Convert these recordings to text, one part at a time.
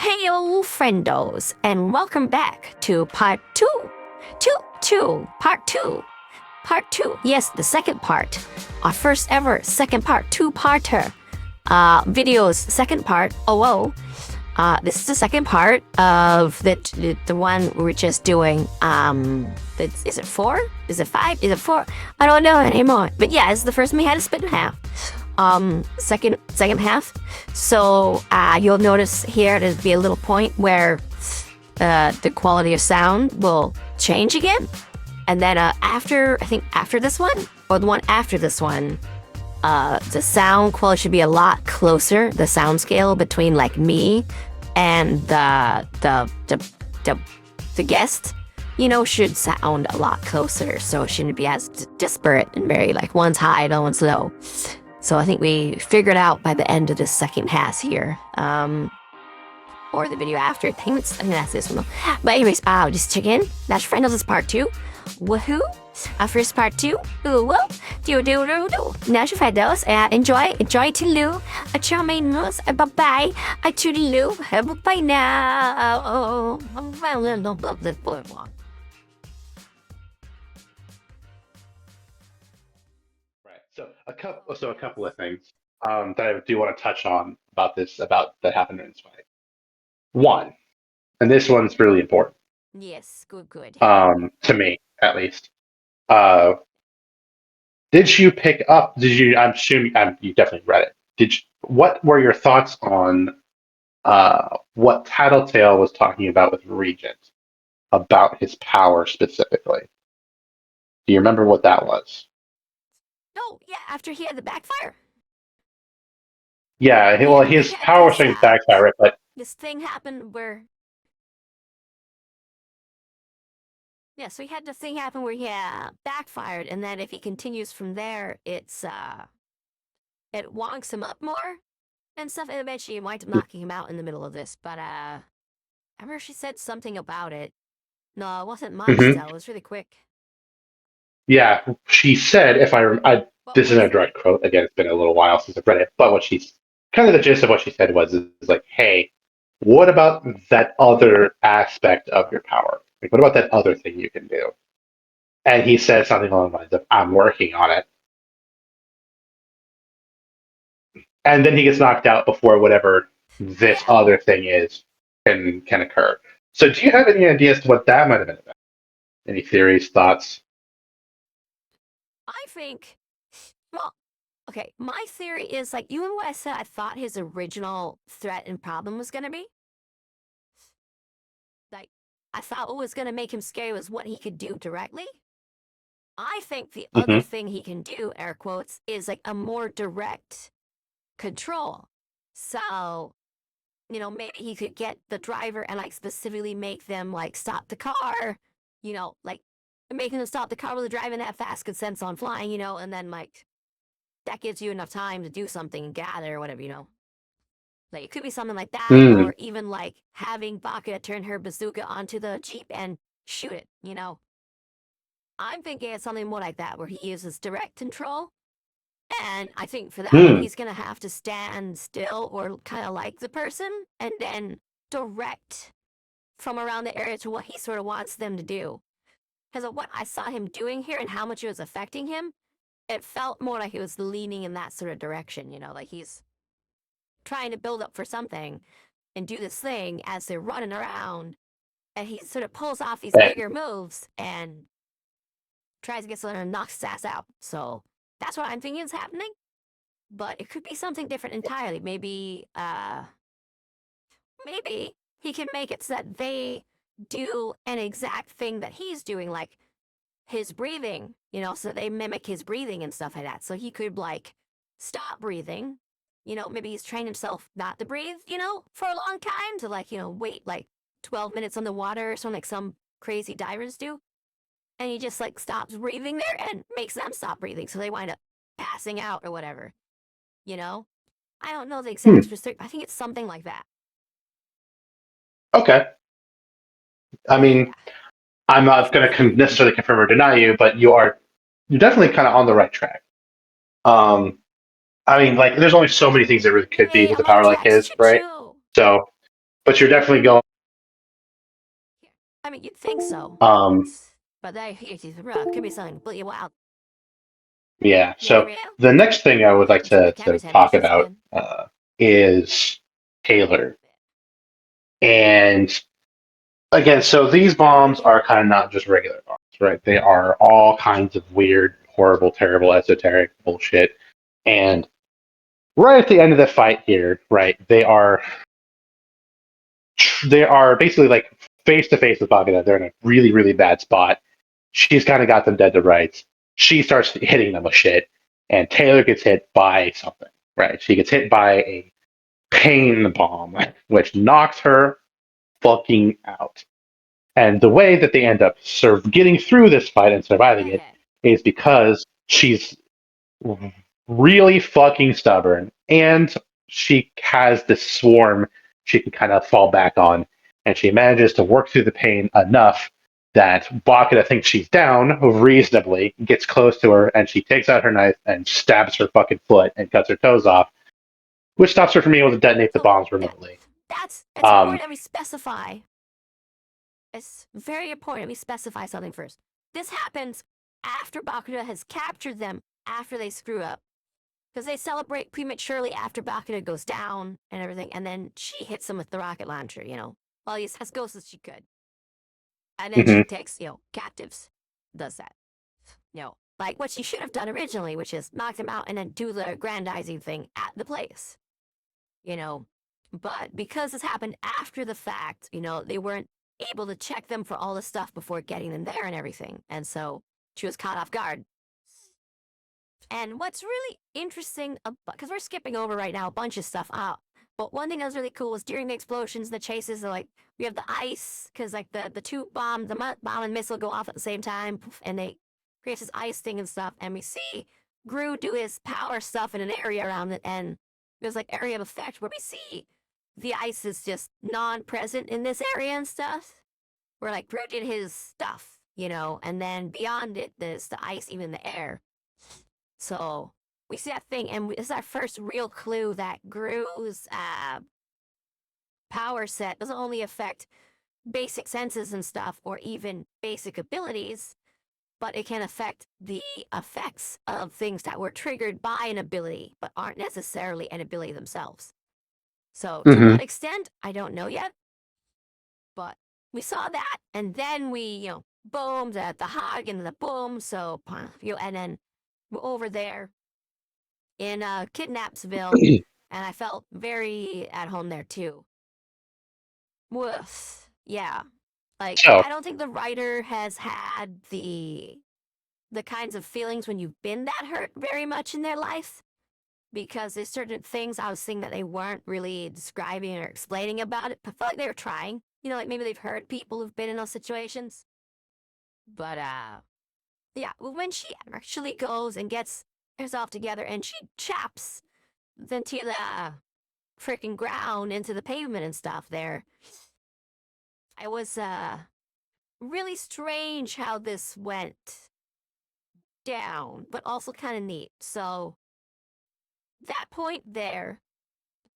Heyo Friendos, and welcome back to part two. Yes, the second part. Our first ever second part, two-parter. Video's second part, this is the second part of the one we're just doing. Is it 4? Is it 5? Is it 4? I don't know anymore. But yeah, it's the first one we had to split in half. Second half. So you'll notice here there'll be a little point where the quality of sound will change again. And then after this one, or the one after this one, the sound quality should be a lot closer. The sound scale between like me and the guest, should sound a lot closer. So it shouldn't be as disparate and very like one's high, the one's low. So I think we figured out by the end of the second half here. Or the video after. I think that's this one. But anyways, just check in. That's Friendos is part 2. Woohoo! Our first part 2. Ooh, whoa. Do. Now your Friendos. Enjoy to Lou. A charming moose. Bye-bye. To Lou. Bye now. Right. So a couple of things that I do want to touch on about that happened in this fight. One, and this one's really important. Yes, good. To me at least. Uh, did you pick up? I'm assuming you definitely read it. What were your thoughts on what Tattletale was talking about with Regent about his power specifically? Do you remember what that was? Oh, yeah, after he had the backfire. Yeah, his power was starting to backfire, right? But this thing happened where... Yeah, so he had the thing happen where he backfired, and then if he continues from there, it wonks him up more and stuff, and eventually it might up knocking him out in the middle of this. But I remember she said something about it. No, it wasn't much, though. It was really quick. Yeah, she said, this isn't a direct quote, again, it's been a little while since I've read it, but kind of the gist of what she said was like, hey, what about that other aspect of your power? Like, what about that other thing you can do? And he said something along the lines of, I'm working on it. And then he gets knocked out before whatever this other thing is can occur. So do you have any ideas to what that might have been about? Any theories, thoughts? I think, well, okay, my theory is, like, you know what I said I thought his original threat and problem was going to be? Like, I thought what was going to make him scary was what he could do directly. I think the other thing he can do, air quotes, is, like, a more direct control. So, maybe he could get the driver and, like, specifically make them, like, stop the car, like, making them stop the car while they're driving that fast could sense on flying, and then, like, that gives you enough time to do something and gather or whatever, Like, it could be something like that, or even, like, having Baka turn her bazooka onto the Jeep and shoot it, I'm thinking it's something more like that, where he uses direct control. And I think for that one, he's going to have to stand still or kind of like the person and then direct from around the area to what he sort of wants them to do. Because of what I saw him doing here and how much it was affecting him, it felt more like he was leaning in that sort of direction, like he's trying to build up for something and do this thing as they're running around, and he sort of pulls off these bigger moves and tries to get someone and knocks his ass out. So that's what I'm thinking is happening, but it could be something different entirely. Maybe he can make it so that they do an exact thing that he's doing, like his breathing, so they mimic his breathing and stuff like that. So he could, like, stop breathing, maybe he's trained himself not to breathe, for a long time, to, like, wait, like, 12 minutes on the water or something like some crazy divers do. And he just, like, stops breathing there and makes them stop breathing, so they wind up passing out or whatever, I don't know the exact specific, I think it's something like that. Okay. I mean, I'm not going to necessarily confirm or deny you, but you're definitely kind of on the right track. I mean, like, there's only so many things that really could be with a power like his, right? So but you're definitely going. I mean, you'd think so. Um, But there, here's could be something completely wild. yeah. You hear So me out? the next thing I would like Turn the to cameras, have talk issues about again. is Taylor. And again, so these bombs are kind of not just regular bombs, right? They are all kinds of weird, horrible, terrible, esoteric bullshit. And right at the end of the fight here, right, they are basically like face to face with Bagada. They're in a really, really bad spot. She's kind of got them dead to rights. She starts hitting them with shit, and Taylor gets hit by something, right? She gets hit by a pain bomb, which knocks her fucking out. And the way that they end up getting through this fight and surviving it is because she's really fucking stubborn and she has this swarm she can kind of fall back on. And she manages to work through the pain enough that Bakura thinks she's down reasonably, gets close to her, and she takes out her knife and stabs her fucking foot and cuts her toes off, which stops her from being able to detonate the So bombs remotely. that's Um, important that we specify. It's very important we specify something first. This happens after Bakura has captured them after they screw up. Because they celebrate prematurely after Bakura goes down and everything, and then she hits him with the rocket launcher, well, as close as she could. And then she mhm. takes, captives, does that. Like what she should have done originally, which is knock them out and then do the aggrandizing thing at the place. But because this happened after the fact, they weren't able to check them for all the stuff before getting them there and everything. And so she was caught off guard. And what's really interesting, because we're skipping over right now a bunch of stuff out, but one thing that was really cool was during the explosions, the chases, like we have the ice, because like the two bombs, the bomb and missile go off at the same time, and they create this ice thing and stuff, and we see Gru do his power stuff in an area around it, and there's like area of effect where we see the ice is just non-present in this area and stuff, where like Gru did his stuff, and then beyond it, there's the ice even in the air. So we see that thing, and it's our first real clue that Gru's power set doesn't only affect basic senses and stuff, or even basic abilities, but it can affect the effects of things that were triggered by an ability, but aren't necessarily an ability themselves. So to what extent, I don't know yet, but we saw that, and then we, boom, the hug and the boom, so, and then we're over there in Kidnapsville, and I felt very at home there too. Woof. Yeah. Like, So, I don't think the writer has had the kinds of feelings when you've been that hurt very much in their life, because there's certain things I was seeing that they weren't really describing or explaining about it. But I felt like they were trying. Like maybe they've heard people who've been in those situations. But yeah, well, when she actually goes and gets herself together and she chaps into the freaking ground, into the pavement and stuff there, it was really strange how this went down, but also kind of neat. So that point there,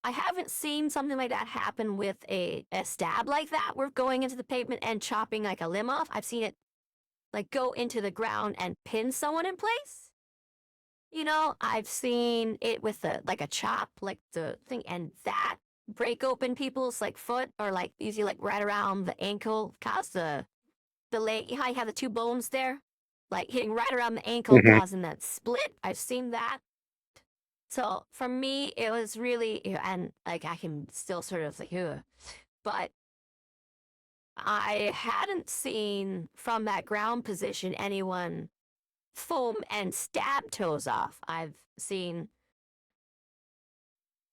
I haven't seen something like that happen with a stab like that. We're going into the pavement and chopping like a limb off. I've seen it like go into the ground and pin someone in place. I've seen it with like a chop, like the thing, and that break open people's like foot, or like usually like right around the ankle, cause the leg. How you have the two bones there, like hitting right around the ankle, mhm. causing that split. I've seen that. So for me, it was really, and like I can still sort of like, but I hadn't seen from that ground position anyone foam and stab toes off. I've seen.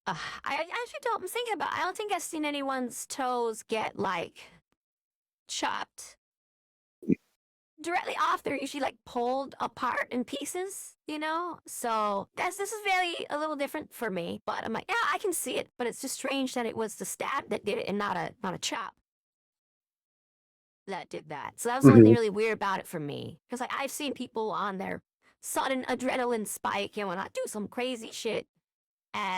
I actually don't. I'm thinking about. I don't think I've seen anyone's toes get like chopped directly off. They're usually like pulled apart in pieces. So this is a little different for me. But I'm like, yeah, I can see it. But it's just strange that it was the stab that did it and not a chop that did that. So that was the only thing really weird about it for me. Because like I've seen people on their sudden adrenaline spike and whatnot do some crazy shit,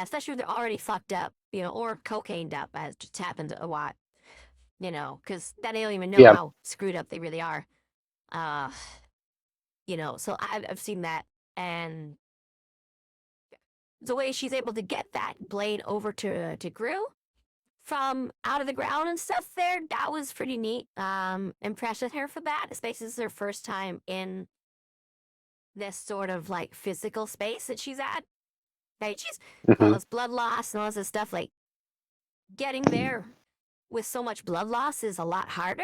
especially if they're already fucked up, or cocained up, as just happened a lot, because then they don't even know Yeah. how screwed up they really are. Uh, so I've seen that, and the way she's able to get that blade over to Gru from out of the ground and stuff there, that was pretty neat. Impressed with her for that, especially this is her first time in this sort of like physical space that she's at. Like she's all Hmm. this blood loss and all this stuff, like getting there with so much blood loss is a lot harder,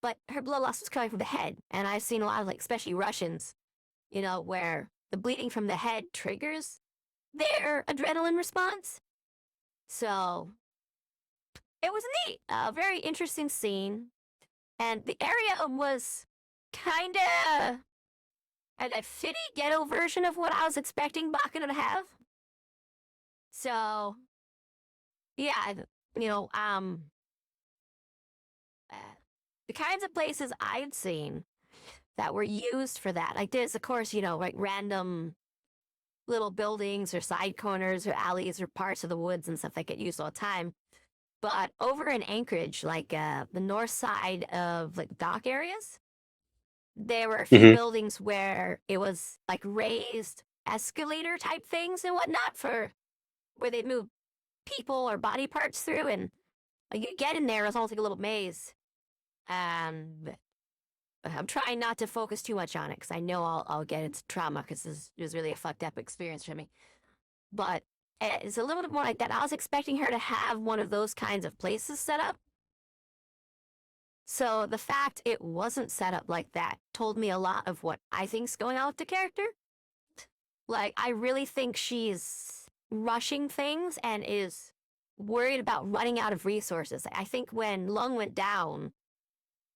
but her blood loss was coming from the head. And I've seen a lot of like, especially Russians, where the bleeding from the head triggers their adrenaline response. So it was neat, a very interesting scene. And the area was kind of a shitty ghetto version of what I was expecting Bakuna to have. So, yeah, you know, um, uh, the kinds of places I'd seen that were used for that, like this, of course, like random little buildings or side corners or alleys or parts of the woods and stuff that get used all the time. But over in Anchorage, like the north side of like dock areas, there were a few Hmm. buildings where it was like raised escalator type things and whatnot for where they'd move people or body parts through, and like, you get in there, it's almost like a little maze. And I'm trying not to focus too much on it because I know I'll get into trauma because it was really a fucked up experience for me. But it's a little bit more like that. I was expecting her to have one of those kinds of places set up. So the fact it wasn't set up like that told me a lot of what I think's going on with the character. Like, I really think she's rushing things and is worried about running out of resources. I think when Lung went down,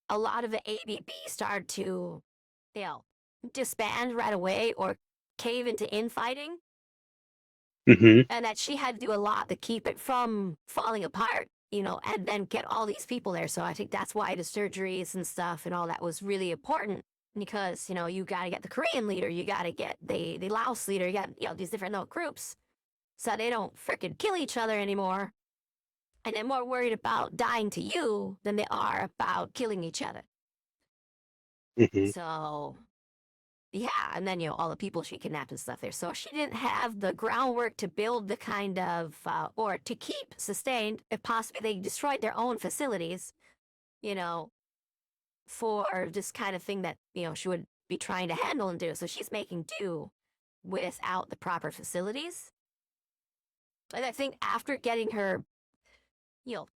a lot of the ABB started to, you know, disband right away or cave into infighting, Hmm. and that she had to do a lot to keep it from falling apart, and then get all these people there. So I think that's why the surgeries and stuff and all that was really important because, you got to get the Korean leader, you got to get the Laos leader, you got, these different little groups so they don't freaking kill each other anymore. And they're more worried about dying to you than they are about killing each other. Hmm. So yeah, and then all the people she kidnapped and stuff there. So she didn't have the groundwork to build the kind of or to keep sustained. If possibly they destroyed their own facilities, you know, for this kind of thing that she would be trying to handle and do. So she's making do without the proper facilities. And I think after getting her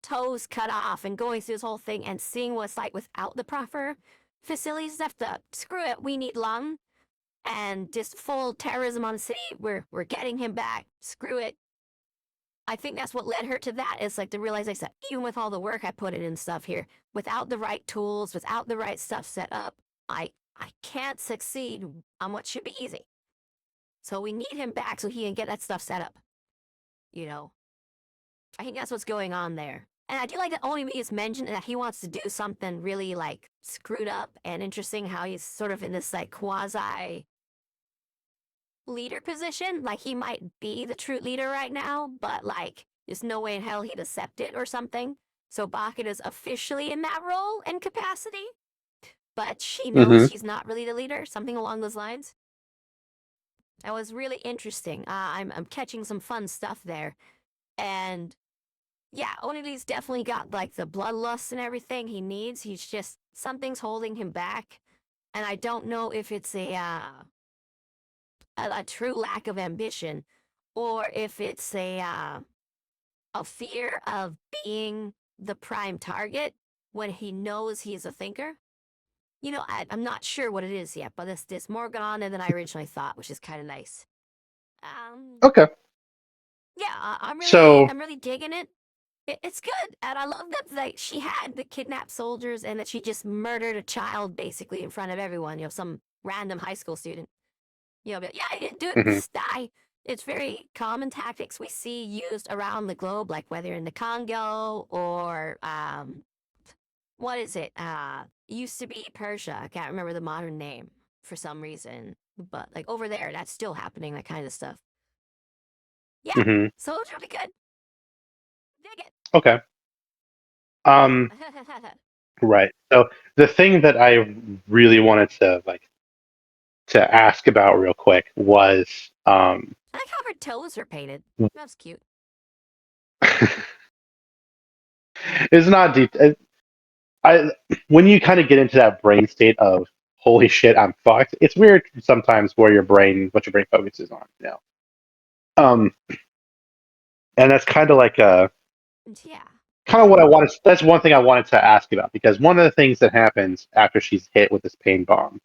toes cut off and going through this whole thing and seeing what it's like without the proper facilities, stuff, the screw it, we need Lung and just full terrorism on the city. We're getting him back. Screw it. I think that's what led her to that. It's like the realization that even with all the work I put in and stuff here, without the right tools, without the right stuff set up, I can't succeed on what should be easy. So we need him back so he can get that stuff set up. You know, I think that's what's going on there. And I do like that only is mentioned that he wants to do something really like screwed up and interesting. How he's sort of in this like quasi leader position. Like he might be the true leader right now, but like there's no way in hell he'd accept it or something. So Bakken is officially in that role and capacity, but she knows Hmm. she's not really the leader, something along those lines. That was really interesting. I'm catching some fun stuff there. And yeah, Onili's definitely got like the bloodlust and everything he needs. He's just, something's holding him back. And I don't know if it's a true lack of ambition or if it's a fear of being the prime target when he knows he's a thinker. I'm not sure what it is yet, but there's more going on than I originally thought, which is kind of nice. Um, Okay. yeah, So. I'm really digging it. It's good, and I love that like she had the kidnapped soldiers and that she just murdered a child basically in front of everyone. Some random high school student. But yeah, I didn't do it. Hmm. Just die. It's very common tactics we see used around the globe, like whether in the Congo or what is it? Used to be Persia. I can't remember the modern name for some reason, but like over there, that's still happening. That kind of stuff. Yeah, Hmm. so it's really good. Dig Okay. Um, it. right. So the thing that I really wanted to ask about real quick was I like how her toes are painted. That's cute. it's not deep. I when you kind of get into that brain state of holy shit, I'm fucked. It's weird sometimes what your brain focuses on. Um, and that's kind of like Yeah. kind of what I wanted. That's one thing I wanted to ask about because one of the things that happens after she's hit with this pain bomb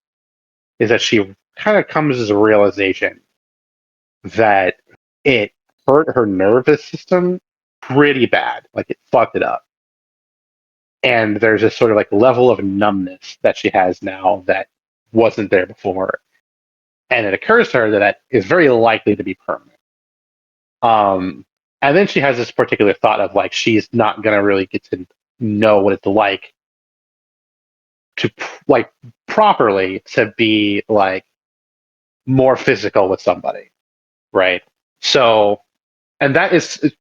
is that she kind of comes as a realization that it hurt her nervous system pretty bad. Like it fucked it up. And there's this sort of like level of numbness that she has now that wasn't there before. And it occurs to her that that is very likely to be permanent. Um, and then she has this particular thought of like she's not gonna really get to know what it's like to like properly to be like more physical with somebody, right? So, and that is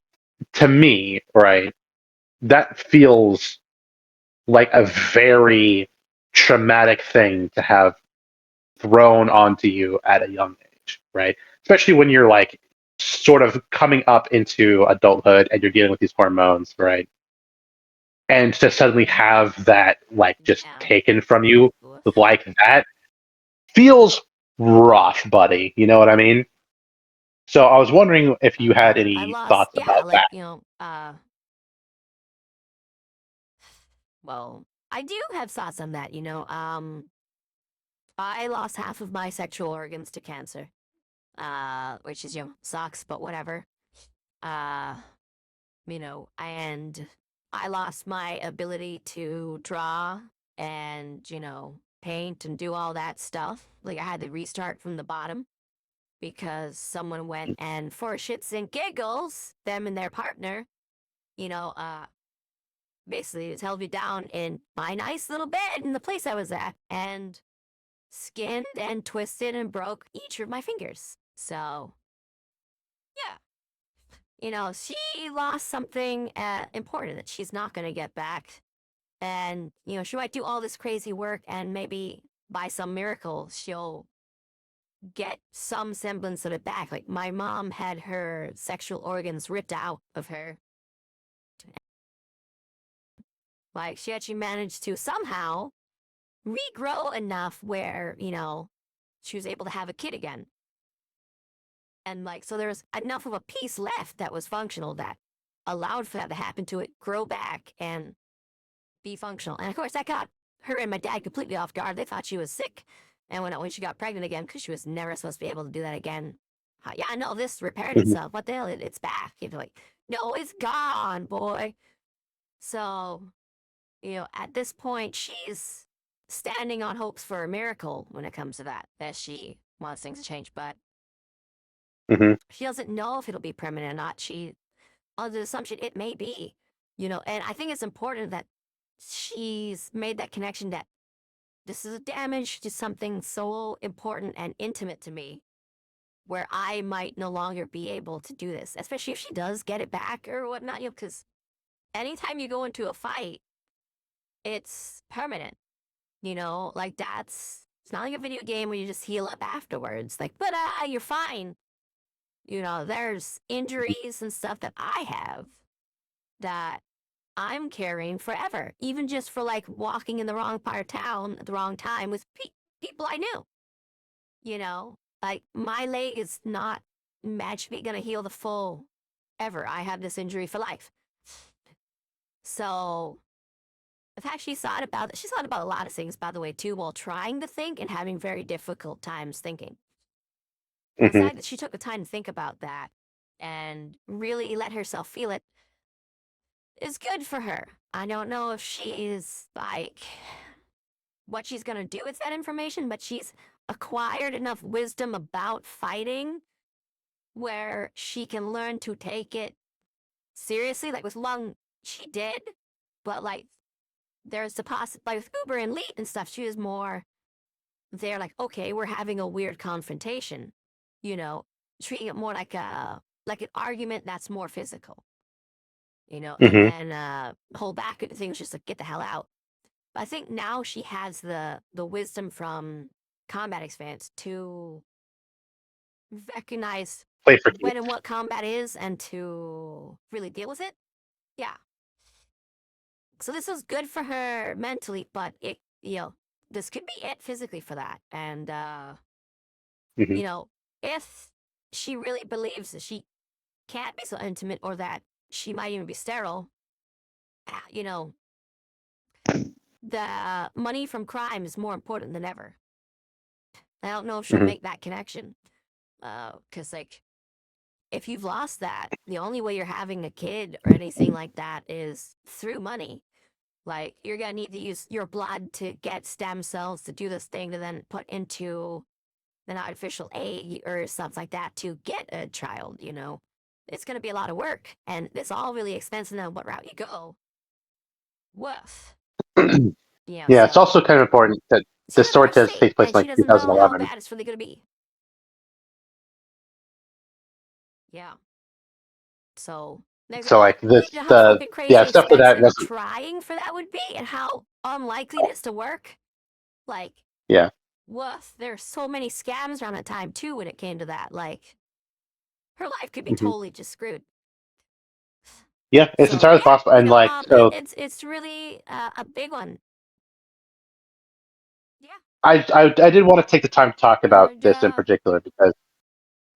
to me, right? That feels like a very traumatic thing to have thrown onto you at a young age, right? Especially when you're like sort of coming up into adulthood and you're dealing with these hormones, right? And to suddenly have that like just Yeah. taken from you Woof. like that feels rough, buddy. You know what I mean? So I was wondering if you had I any lost, thoughts yeah, about like, that. well, I do have thoughts on that, I lost half of my sexual organs to cancer, which is, sucks, but whatever. Uh, and I lost my ability to draw and, paint and do all that stuff. Like, I had to restart from the bottom because someone went and, for shits and giggles, them and their partner, you know, uh, basically just held me down in my nice little bed in the place I was at and skinned and twisted and broke each of my fingers. So, yeah, she lost something important that she's not going to get back. And, she might do all this crazy work and maybe by some miracle she'll get some semblance of it back. Like, my mom had her sexual organs ripped out of her. Like, she actually managed to somehow regrow enough where, she was able to have a kid again. And like, so there's enough of a piece left that was functional that allowed for that to happen to it, grow back and be functional. And of course, that got her and my dad completely off guard. They thought she was sick. And when she got pregnant again, because she was never supposed to be able to do that again. Yeah, no, this repaired Mhm. itself. What the hell? It's back. You're like, no, it's gone, boy. So, at this point, she's standing on hopes for a miracle when it comes to that she wants things to change. But Mhm. she doesn't know if it'll be permanent or not. She, under the assumption it may be, and I think it's important that she's made that connection that this is a damage to something so important and intimate to me where I might no longer be able to do this, especially if she does get it back or whatnot, because anytime you go into a fight, it's permanent, like it's not like a video game where you just heal up afterwards, like, but you're fine. There's injuries and stuff that I have that I'm carrying forever, even just for like walking in the wrong part of town at the wrong time with people I knew. Like my leg is not magically gonna heal the full ever. I have this injury for life. So I've actually thought about it. She's thought about a lot of things, by the way, too, while trying to think and having very difficult times thinking. And the Mhm. fact that she took the time to think about that and really let herself feel it is good for her. I don't know if she's like what she's gonna do with that information, but she's acquired enough wisdom about fighting where she can learn to take it seriously. Like with Lung, she did, but like there's the like with Uber and Leet and stuff, she was more there. Like, okay, we're having a weird confrontation, you know, treating it more like like an argument that's more physical, and Hmm. then hold back at things just like get the hell out. But I think now she has the wisdom from combat experience to recognize Play for when keeps. and what combat is and to really deal with it. Yeah. So this was good for her mentally, but this could be it physically for that. And Hmm. if she really believes that she can't be so intimate or that she might even be sterile, ah, the money from crime is more important than ever. I don't know if she'll Hmm. make that connection. Because, like, if you've lost that, the only way you're having a kid or anything like that is through money. Like, you're gonna need to use your blood to get stem cells to do this thing to then put into an artificial egg or stuff like that to get a child. It's gonna be a lot of work, and it's all really expensive no matter what route you go. Woof. Yeah, it's So also kind of important that it's the her story life takes state, place in and she like doesn't know how 2011. bad it's really gonna be. Yeah. So So like this, how the fucking crazy yeah stuff to that expensive wasn't. trying for that would be, and how unlikely it is to work. Like, Yeah. woof. There's so many scams around that time too when it came to that. Like, her life could be Hmm. totally just screwed. Yeah, it's So entirely yeah, possible. And like so, it's really a big one. Yeah, I did want to take the time to talk about and this in particular because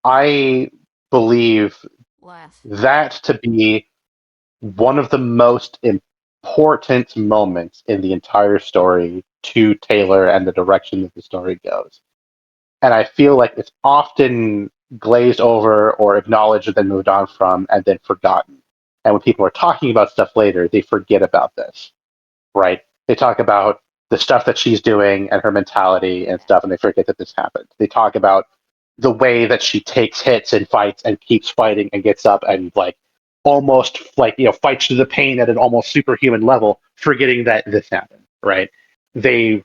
I believe woof. that to be one of the most important moments in the entire story to Taylor and the direction that the story goes. And I feel like it's often glazed over or acknowledged and then moved on from and then forgotten. And when people are talking about stuff later, they forget about this, right? They talk about the stuff that she's doing and her mentality and stuff, and they forget that this happened. They talk about the way that she takes hits and fights and keeps fighting and gets up and like almost like fights through the pain at an almost superhuman level, forgetting that this happened, right? They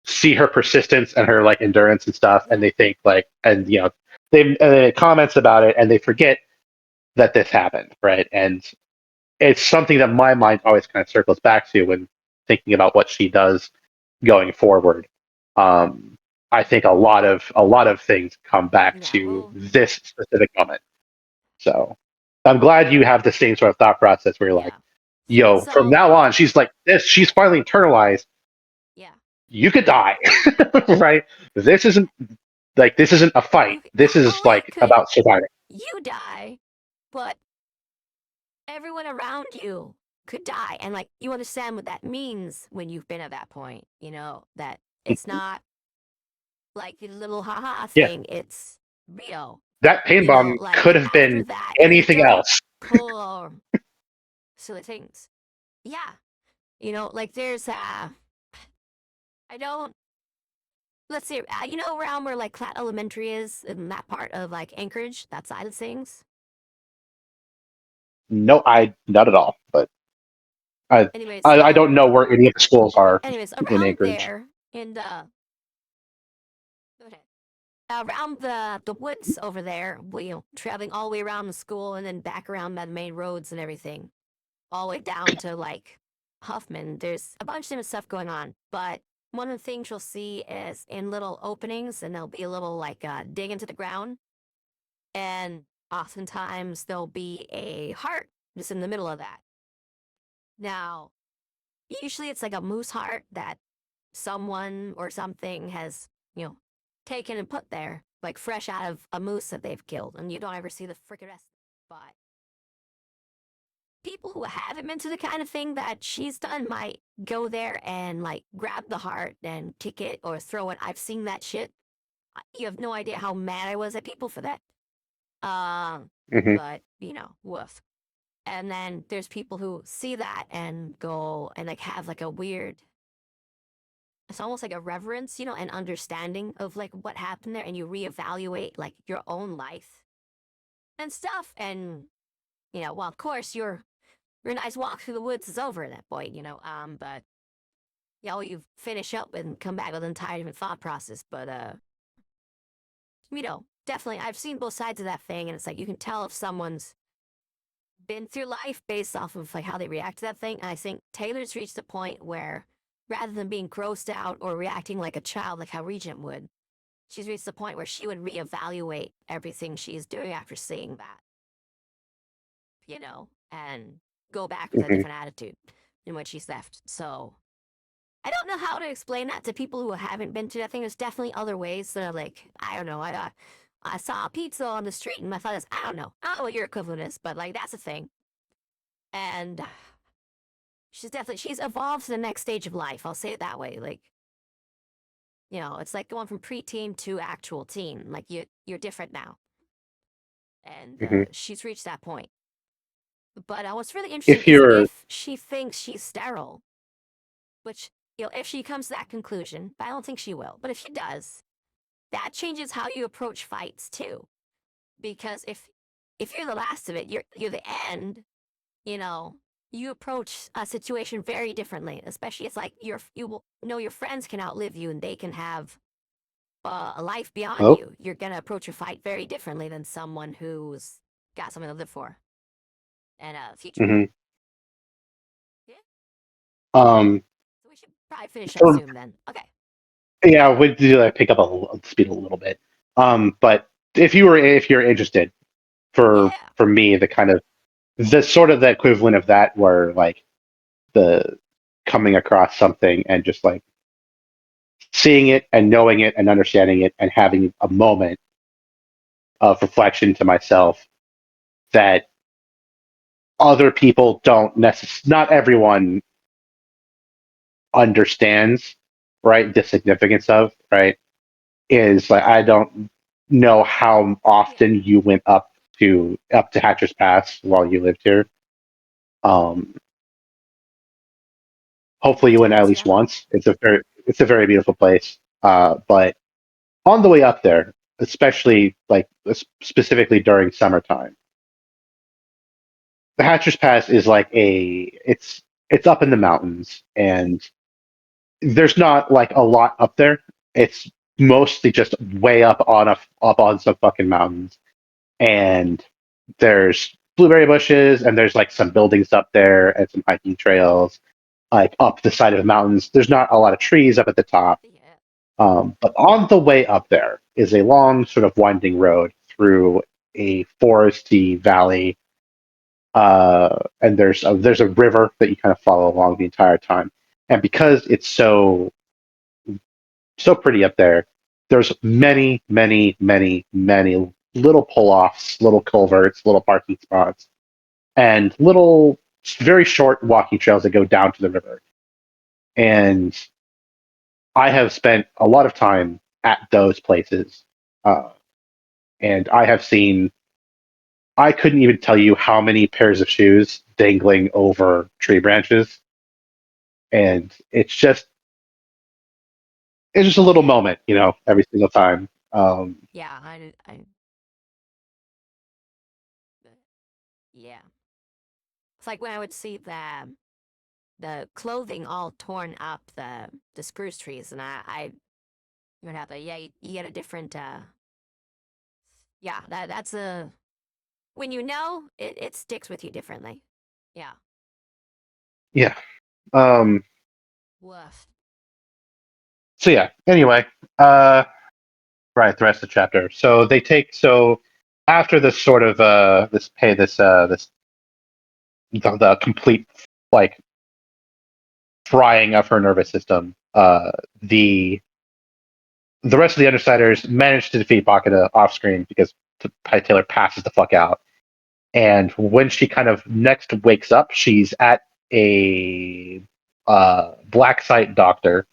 see her persistence and her like endurance and stuff, and Yeah, they think like, and they comments about it, and they forget that this happened, right? And it's something that my mind always kind of circles back to when thinking about what she does going forward. Um, I think a lot of things come back yeah. to Well, this specific moment. So I'm glad you have the same sort of thought process where you're like, yeah. yo, from So now on, she's like this. She's finally internalized. yeah, You could die, right? This isn't this isn't a fight. This not is only like could about surviving. you die, but everyone around you could die. And like, you understand what that means when you've been at that point, that it's not like a little haha Yeah, thing, it's real. that pain bomb Like could have after been that, you anything don't else. pull or silly things. Yeah. Like there's, I don't, let's see, around where like Clat Elementary is in that part of like Anchorage, that side of things. No, I not at all. But I Anyways, I, I so, don't know where any of the schools are in around Anchorage. there, and, go ahead. Around the woods over there, traveling all the way around the school and then back around by the main roads and everything, all the way down to like Huffman. There's a bunch of different stuff going on, but one of the things you'll see is in little openings, and there'll be a little like dig into the ground, and oftentimes there'll be a heart just in the middle of that. Now, usually it's like a moose heart that someone or something has, taken and put there, like fresh out of a moose that they've killed, and you don't ever see the freaking rest. But people who haven't been to the kind of thing that she's done might go there and like grab the heart and kick it or throw it. I've seen that shit. You have no idea how mad I was at people for that. Um, Hmm. but woof. And then there's people who see that and go and like have like a weird, it's almost like a reverence, and understanding of like what happened there, and you reevaluate like your own life and stuff. And well, of course, your nice walk through the woods is over at that point, but you finish up and come back with an entire different thought process. But definitely, I've seen both sides of that thing, and it's like you can tell if someone's been through life based off of like how they react to that thing. And I think Taylor's reached a point where rather than being grossed out or reacting like a child, like how Regent would, she's reached the point where she would reevaluate everything she's doing after seeing that, and go back with a Hmm. different attitude in what she's left. So I don't know how to explain that to people who haven't been to that thing. There's definitely other ways that are like, I don't know. I saw a pizza on the street and my thought is, I don't know what your equivalent is, but like that's a thing. And she's evolved to the next stage of life. I'll say it that way. Like, it's like going from preteen to actual teen. Like you're different now, and Hmm. she's reached that point. But what's really interesting If is you're, if she thinks she's sterile, which if she comes to that conclusion, but I don't think she will. But if she does, that changes how you approach fights too. Because if you're the last of it, you're the end. You know, you approach a situation very differently. Especially, it's like you will know your friends can outlive you and they can have a life beyond oh, you. You're gonna approach a fight very differently than someone who's got something to live for and a future. hmm Yeah. um, So we should probably finish up for, soon then. Okay. yeah, would do that pick up speed a little bit. But if you're interested, Yeah. for me, the sort of the equivalent of that, where like the coming across something and just like seeing it and knowing it and understanding it and having a moment of reflection to myself that other people don't not everyone understands, right? The significance of, right? Is like, I don't know how Yeah. often you went up to Hatcher's Pass while you lived here. Um, A hopefully few you went at times, least yeah. once. It's a very beautiful place. But on the way up there, especially like specifically during summertime, the Hatcher's Pass is like it's up in the mountains, and there's not like a lot up there. It's mostly just way up on some fucking mountains, and there's blueberry bushes, and there's like some buildings up there and some hiking trails like up the side of the mountains. There's not a lot of trees up at the top. Yeah. But on the way up there is a long, sort of winding road through a foresty valley, and there's a river that you kind of follow along the entire time. And because it's so pretty up there, there's many, many, many, many little pull-offs, little culverts, little parking spots, and little, very short walking trails that go down to the river. And I have spent a lot of time at those places, uh, and I couldn't even tell you how many pairs of shoes dangling over tree branches, and it's just a little Yeah. moment, every single time. Yeah. Yeah. It's like when I would see the clothing all torn up the spruce trees, and I would have to, yeah, you get a different yeah, that's a when it sticks with you differently. Yeah. yeah. Um, Woof. so yeah. Anyway, uh, right. The rest of the chapter. So after this sort of this the complete like frying of her nervous system, the the rest of the Undersiders manage to defeat Bakata off screen because Taylor passes the fuck out. And when she kind of next wakes up, she's at a black site doctor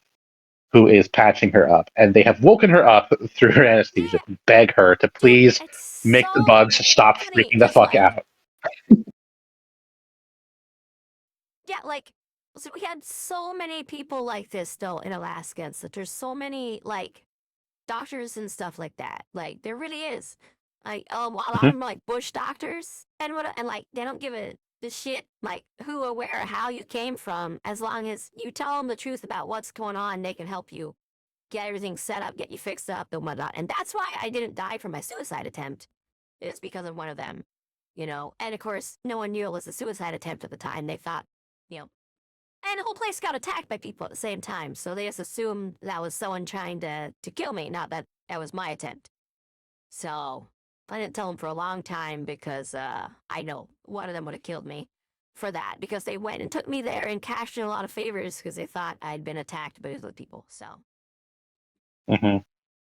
who is patching her up, and they have woken her up through her anesthesia Yeah, to beg her to dude, please it's make the so bugs stop funny. freaking the Cause fuck like, out. yeah, like, so we had so many people like this though in Alaska, and so there's so many like doctors and stuff like that. Like, there really is. Like, a lot of Mhm. them are like bush doctors and like they don't give a the shit like who or where or how you came from, as long as you tell them the truth about what's going on, they can help you get everything set up, get you fixed up, and whatnot. And that's why I didn't die from my suicide attempt. It's because of one of them, you know. And of course, no one knew it was a suicide attempt at the time. They thought, you know, and the whole place got attacked by people at the same time. So they just assumed that was someone trying to kill me, not that that was my attempt. So I didn't tell them for a long time because I know one of them would have killed me for that because they went and took me there and cashed in a lot of favors because they thought I'd been attacked by other people. So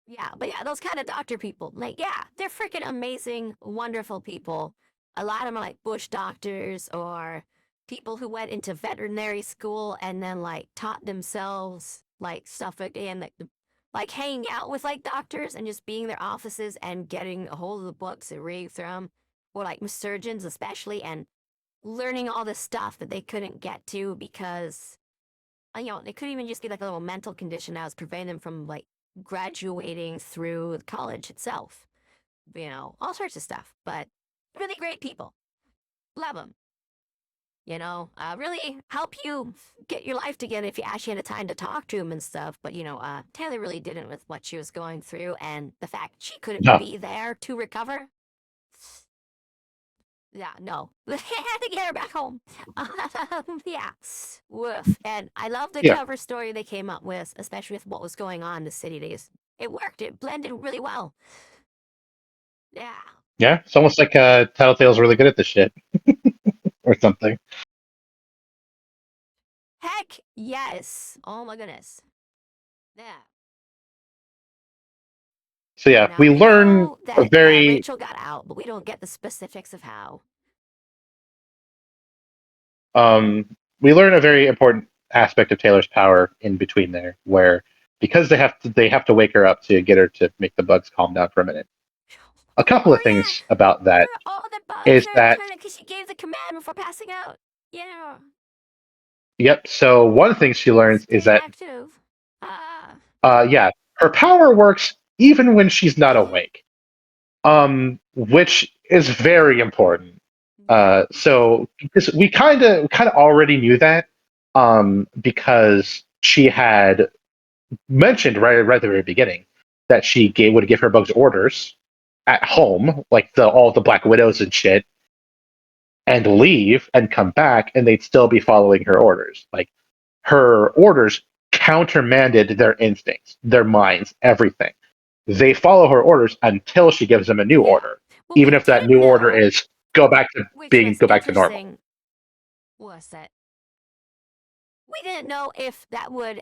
yeah, but yeah, those kind of doctor people, like, yeah, they're freaking amazing, wonderful people. A lot of them are like bush doctors or people who went into veterinary school and then like taught themselves like stuff again, like hanging out with like doctors and just being in their offices and getting a hold of the books and reading through them, or like surgeons especially, and learning all this stuff that they couldn't get to because you know they couldn't even just be like a little mental condition that was preventing them from like graduating through college itself. You know, all sorts of stuff, but really great people. Love them. You know, really help you get your life together if you actually had the time to talk to him and stuff. But, you know, Taylor really didn't with what she was going through and the fact she couldn't No. be there to recover. Yeah, no. They had to get her back home. Yeah. Woof. And I love the Yeah. cover story they came up with, especially with what was going on in the city. It worked. It blended really well. Yeah. Yeah. It's almost like Tattletale's really good at this shit or something. Heck yes. Oh my goodness. Yeah. So yeah, You know, we we learn know a that very Rachel got out, but we don't get the specifics of how. um we learn a very important aspect of Taylor's power in between there, where because they have to wake her up to get her to make the bugs calm down for a minute. A couple Oh of yeah, things about that all the bugs is are that turning because she gave the command before passing out. Yeah, yep. So one thing she learns is stay that active. Ah, yeah, her power works even when she's not awake. Which is very important. yeah, So because we kind of already knew that, because she had mentioned right at the very beginning that she would give her bugs orders at home, like all the Black Widows and shit, and leave and come back, and they'd still be following her orders. Like her orders countermanded their instincts, their minds, everything. They follow her orders until she gives them a new yeah. order, What we even if that didn't new order know, is go back to which was normal. interesting, was that we didn't know if that would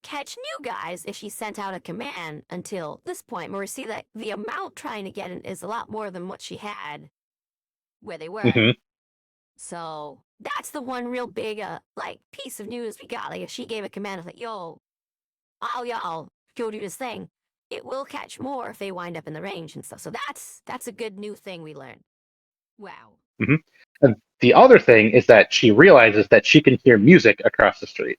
catch new guys if she sent out a command until this point, where we see that the amount trying to get in is a lot more than what she had where they were. Hmm. So that's the one real big like piece of news we got. Like if she gave a command of like, yo, all y'all go do this thing, it will catch more if they wind up in the range and stuff. So that's a good new thing we learned. Wow. Hmm. And the other thing is that she realizes that she can hear music across the street,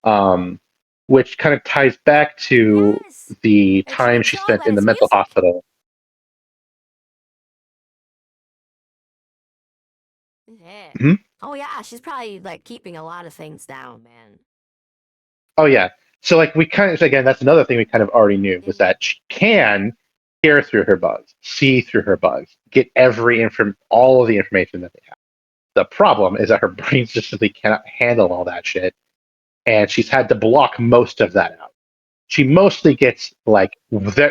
um, which kind of ties back to Yes. the And she time can she tell spent that in the it's mental music. hospital. Yeah. Mhm. Oh yeah, she's probably like keeping a lot of things down, man. Oh yeah. So like we kind of again, that's another thing we kind of already knew was Yeah. that she can hear through her bugs, see through her bugs, get all of the information that they have. The problem is that her brain just simply cannot handle all that shit, and she's had to block most of that out. She mostly gets like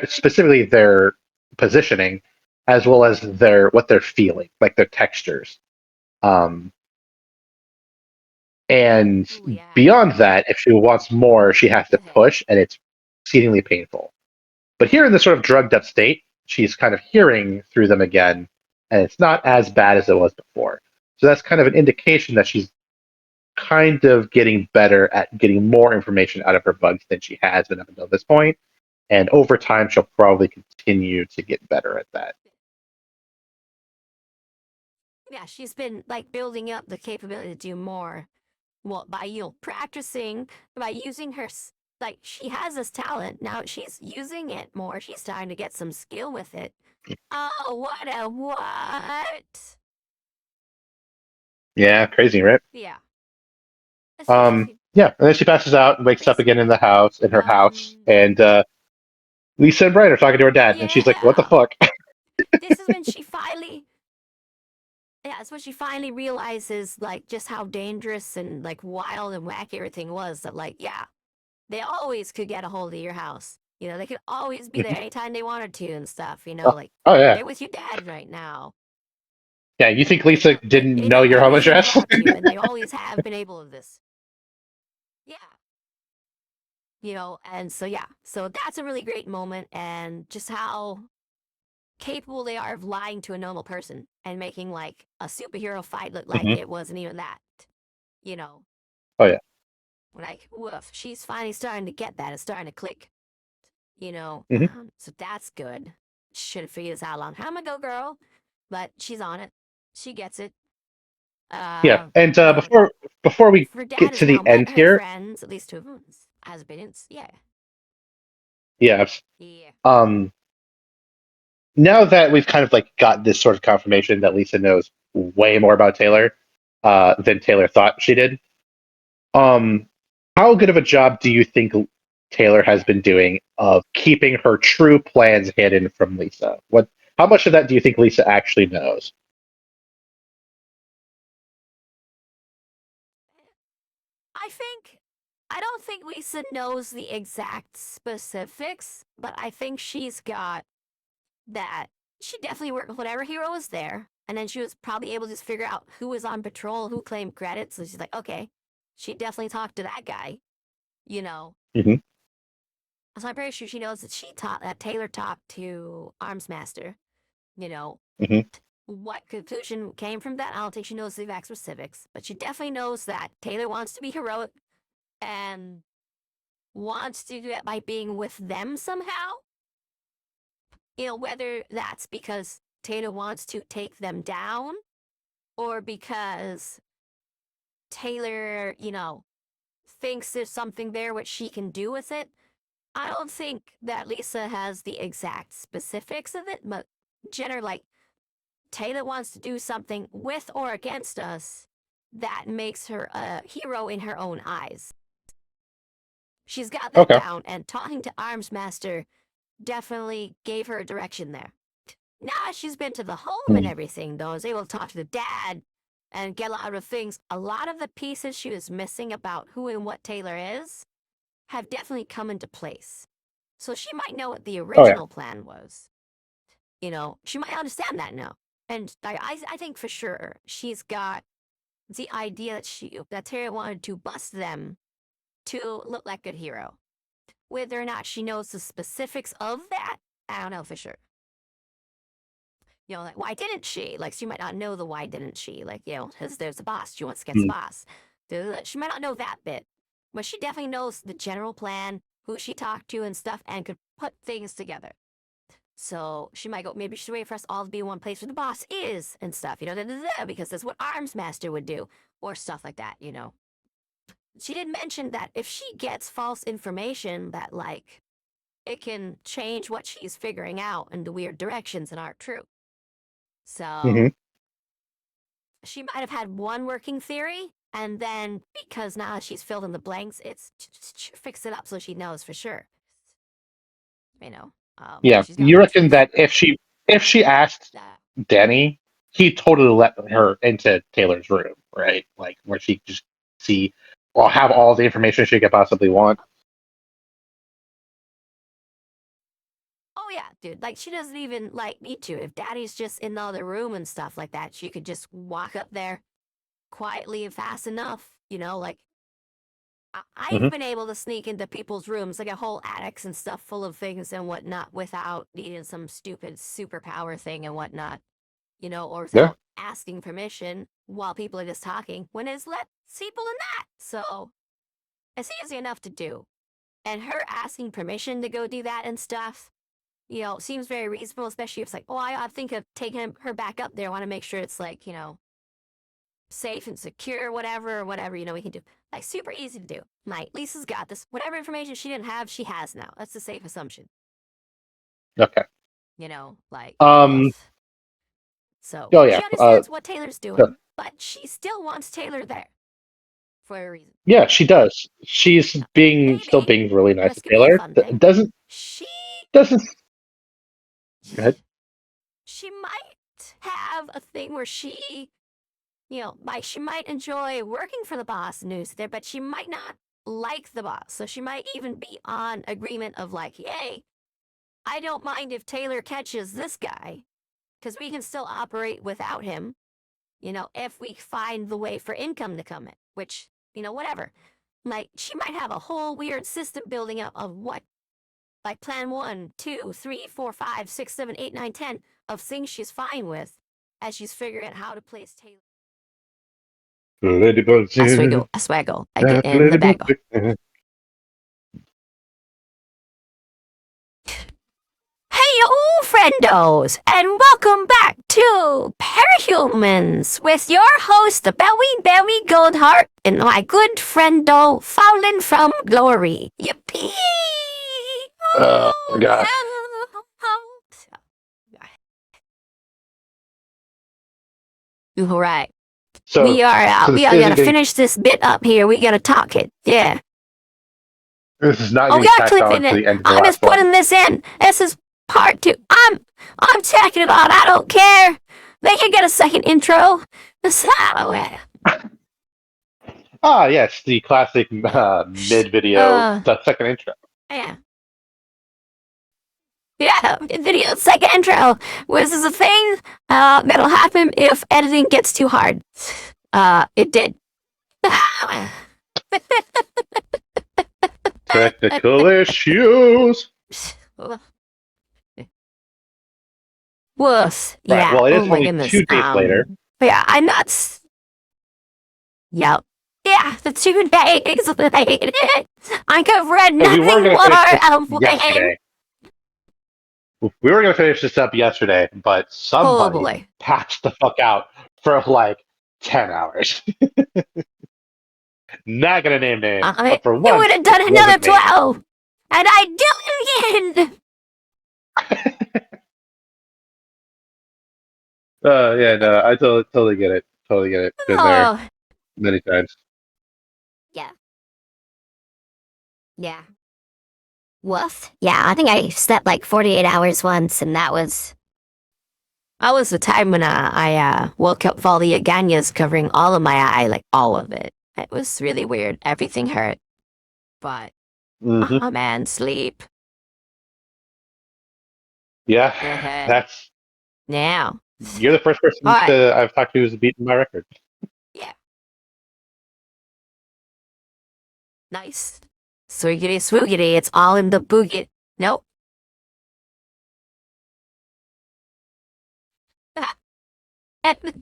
specifically their positioning, as well as their what they're feeling, like their textures. Um, and Oh yeah. beyond that, if she wants more, she has to push, and it's exceedingly painful. But here in this sort of drugged up state, she's kind of hearing through them again, and it's not as bad as it was before. So that's kind of an indication that she's kind of getting better at getting more information out of her bugs than she has been up until this point. And over time, she'll probably continue to get better at that. Yeah, she's been like building up the capability to do more. Well, by practicing, by using her like she has this talent now. She's using it more. She's starting to get some skill with it. Oh, what a what? Yeah, crazy, right? Yeah. Um, Yeah, and then she passes out and wakes up This, again in the house, in her house, um, and Lisa and Brian are talking to her dad, and she's like, "What the yeah. fuck?" This is when she finally, yeah, it's when she finally realizes, like, just how dangerous and, like, wild and wacky everything was. That, like, yeah, they always could get a hold of your house. You know, they could always be there Mhm. anytime they wanted to and stuff. You Oh, know, like, oh, yeah, they're with your dad right now. yeah. You think You Lisa know, didn't they know know your home everything address? about you, and they always have been able to this. Yeah. You know, and so yeah, so that's a really great moment, and just how capable they are of lying to a normal person and making like a superhero fight look like Hmm. it wasn't even that. You know, Oh yeah. like woof, she's finally starting to get that. It's starting to click. You know, Hmm. so that's good. Should have figured this out a long time ago, girl, but she's on it. She gets it. Yeah, and You know, before we her dad get has to now the met end her here, friends, at least two of them, has been. Yeah, yeah. yeah. Um, Now that we've kind of like got this sort of confirmation that Lisa knows way more about Taylor than Taylor thought she did, um, how good of a job do you think Taylor has been doing of keeping her true plans hidden from Lisa? What? How much of that do you think Lisa actually knows? I think I don't think Lisa knows the exact specifics, but I think she's got that. She definitely worked with whatever hero was there, and then she was probably able to just figure out who was on patrol, who claimed credit. So she's like, okay, she definitely talked to that guy, you know. Hmm. So I'm pretty sure she knows that she taught that Taylor talked to Arms Master, you know. Hmm. What conclusion came from that? I don't think she knows the exact specifics, but she definitely knows that Taylor wants to be heroic and wants to do it by being with them somehow. You know, whether that's because Taylor wants to take them down or because Taylor, you know, thinks there's something there which she can do with it. I don't think that Lisa has the exact specifics of it, but Jenner, like, Taylor wants to do something with or against us that makes her a hero in her own eyes. She's got that Okay. down, and talking to Arms Master definitely gave her a direction there. Now she's been to the home and Mm. everything, though, is able to talk to the dad and get a lot of things. A lot of the pieces she was missing about who and what Taylor is have definitely come into place. So she might know what the Oh yeah. original plan was. You know, she might understand that now. And I think for sure she's got the idea that Taylor wanted to bust them to look like a hero. Whether or not she knows the specifics of that, I don't know for sure. You know, like, why didn't she? Like, she might not know the why didn't she? Like, you know, because there's a boss. She wants to get the Mm. boss. She might not know that bit, but she definitely knows the general plan, who she talked to and stuff, and could put things together. So she might go, maybe she's waiting for us all to be in one place where the boss is and stuff, you know, because that's what Arms Master would do, or stuff like that, you know. She did mention that if she gets false information, that, like, it can change what she's figuring out into weird directions that aren't true. Hmm. So she might have had one working theory, and then because now she's filled in the blanks, it's fix it up so she knows for sure. You know, Yeah. she's got You reckon multiple. that if she asked Danny, he totally let her into Taylor's room, right? Like where she just see or have all the information she could possibly want. Oh yeah, dude. Like she doesn't even like need to. If Daddy's just in the other room and stuff like that, she could just walk up there quietly and fast enough. You know, like Hmm. I've been able to sneak into people's rooms, like a whole attics and stuff full of things and whatnot, without needing some stupid superpower thing and whatnot. You know, or Yeah. without asking permission while people are just talking. When it's let people in that, so it's easy enough to do. And her asking permission to go do that and stuff, you know, seems very reasonable, especially if it's like, oh, I think of taking her back up there. I want to make sure it's like, you know, safe and secure, whatever, or whatever, you know, we can do. Like, super easy to do. Like, Lisa's got this. Whatever information she didn't have, she has now. That's a safe assumption. Okay. You know, like, Um. woof. So Oh she yeah. understands what Taylor's Sure. doing, but she still wants Taylor there. for a reason. Yeah, she does. She's still Maybe being really nice this to could be a Taylor. fun thing. Doesn't. She Go ahead. she might have a thing where she, she might enjoy working for the boss and news there, but she might not like the boss. So she might even be on agreement of like, yay, I don't mind if Taylor catches this guy, because we can still operate without him, if we find the way for income to come in, which, whatever. Like, she might have a whole weird system building up of what, like plan 1, 2, 3, 4, 5, 6, 7, 8, 9, 10 of things she's fine with as she's figuring out how to place Taylor. I swaggle. I get in the bag. Heyo Friendos, and welcome back to Parahumans with your host, the Belly Goldheart, and my good friendo FallenFromGlory. Yippee! Oh, gosh. All right. So we are gonna finish this bit up here. We gotta talk it. Yeah. This is not Oh, going we to are tack clipping on to it. the end of the I'm last just putting this in. This is part 2. I'm tacking it on. I don't care. They can get a second intro. Yes, the classic mid-video, the second intro. Yeah. Yeah, video second intro. This is a thing that'll happen if editing gets too hard. It did. Technical issues. Woof. Right, Yeah. well, it is oh my only goodness. 2 days later. But yeah, I'm not. Yep. Yeah, the 2 days later. I could read nothing more of yesterday. We were going to finish this up yesterday, but somebody passed the fuck out for like 10 hours. Not going to name names, but for once, you would have done another 12, and I'd do it again. Yeah, no, I totally get it. Totally get it. Been there many times. Yeah. Yeah. Woof. Yeah, I think I slept like 48 hours once, and that was the time when I woke up with all the aganyas covering all of my eye, like all of it. It was really weird. Everything hurt. But, oh man, sleep. Yeah, that's... Now. You're the first person I've talked to who's beaten my record. Yeah. Nice. Swiggity swoogity, it's all in the boogie. Nope.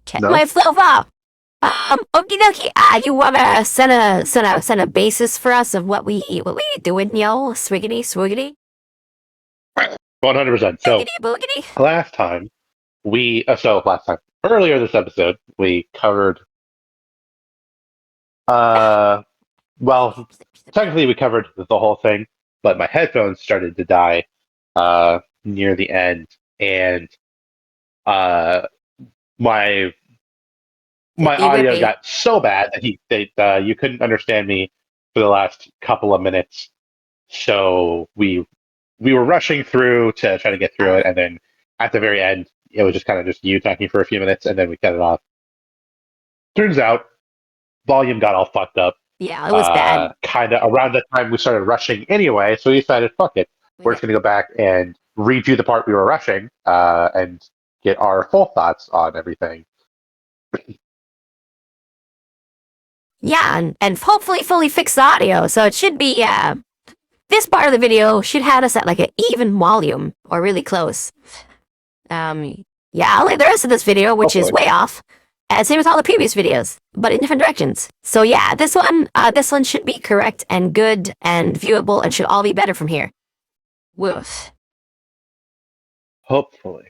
Check my flow off. Okie dokie. You wanna send a basis for us of what we doing, yo? Swiggity swoogity. 100%. So last time earlier this episode we covered. Well, technically we covered the whole thing, but my headphones started to die near the end, and my audio got so bad that you couldn't understand me for the last couple of minutes. So we were rushing through to try to get through it, and then at the very end, it was just kind of just you talking for a few minutes, and then we cut it off. Turns out, volume got all fucked up. Yeah, it was bad. Kind of around the time we started rushing anyway, so we decided, fuck it. We're just going to go back and redo the part we were rushing and get our full thoughts on everything. Yeah, and hopefully fully fix the audio, so it should be, this part of the video should have us at like an even volume, or really close. Yeah, like the rest of this video, which is way off. Same with all the previous videos, but in different directions. So yeah, this one should be correct and good and viewable and should all be better from here. Woof. Hopefully.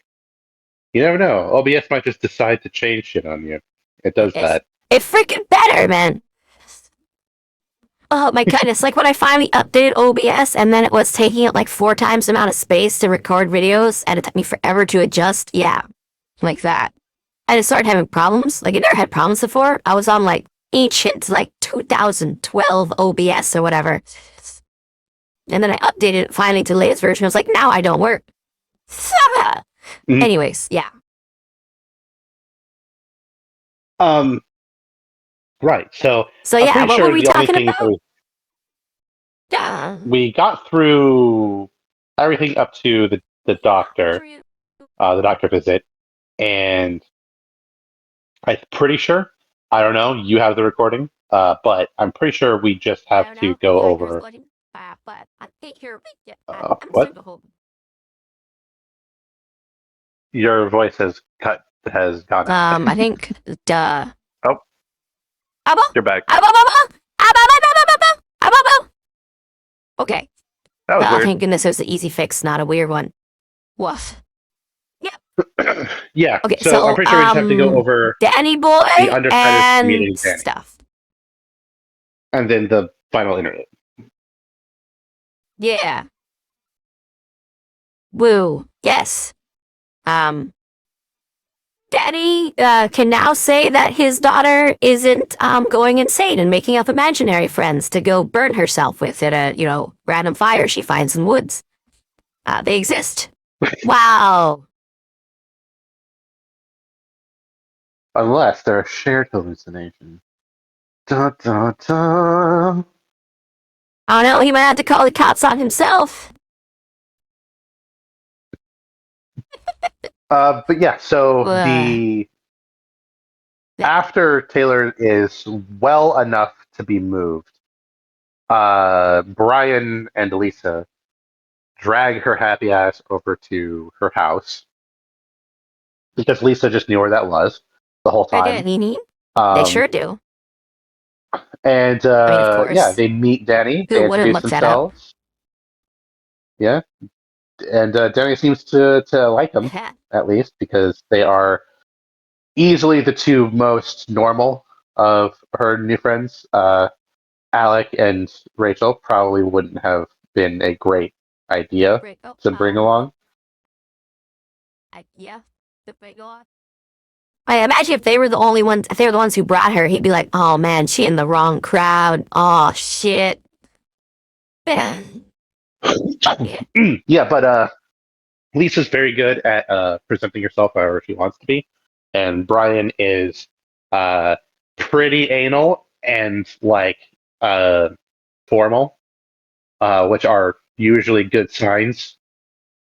You never know. OBS might just decide to change shit on you. It does that. It's freaking better, man. Oh my goodness, like when I finally updated OBS and then it was taking it like 4 times the amount of space to record videos and it took me forever to adjust. Yeah, like that. I just started having problems. Like I never had problems before. I was on like ancient, like 2012 OBS or whatever. And then I updated it finally to the latest version. I was like, now I don't work. Anyways, yeah. Right. So I'm Yeah, pretty what sure were we the only talking thing that about? Yeah. we got through everything up to the doctor visit, and I'm pretty sure. I don't know. You have the recording, but I'm pretty sure we just I have don't to know. go Yeah, over. but I can't hear. I'm What? still home. Your voice has gone out. I think duh. Oh, Abo? you're back. Abo, abo, abo, abo, abo, abo, abo, abo. Okay. That was weird. Thank goodness it was the easy fix, not a weird one. Woof. Yeah. Okay, So I'm pretty sure we just have to go over Danny boy the under credits meeting and Danny, stuff. and then the final interlude. Yeah. Woo. Yes. Danny can now say that his daughter isn't going insane and making up imaginary friends to go burn herself with at a random fire she finds in woods. They exist. Wow. Unless they're a shared hallucination. Da, da, da. I don't know. He might have to call the cops on himself. But yeah, so Ugh. after Taylor is well enough to be moved, Brian and Lisa drag her happy ass over to her house because Lisa just knew where that was the whole time. They sure do. And I mean, of yeah, course. they meet Danny. Who They wouldn't introduce look that up? themselves. Yeah, and Danny seems to like them at least because they are easily the two most normal of her new friends. Alec and Rachel probably wouldn't have been a great idea to bring along. Yeah. I imagine if they were the ones who brought her, he'd be like, "Oh man, she in the wrong crowd. Oh shit." Man. Yeah, but Lisa's very good at presenting herself however she wants to be, and Brian is pretty anal and like formal, which are usually good signs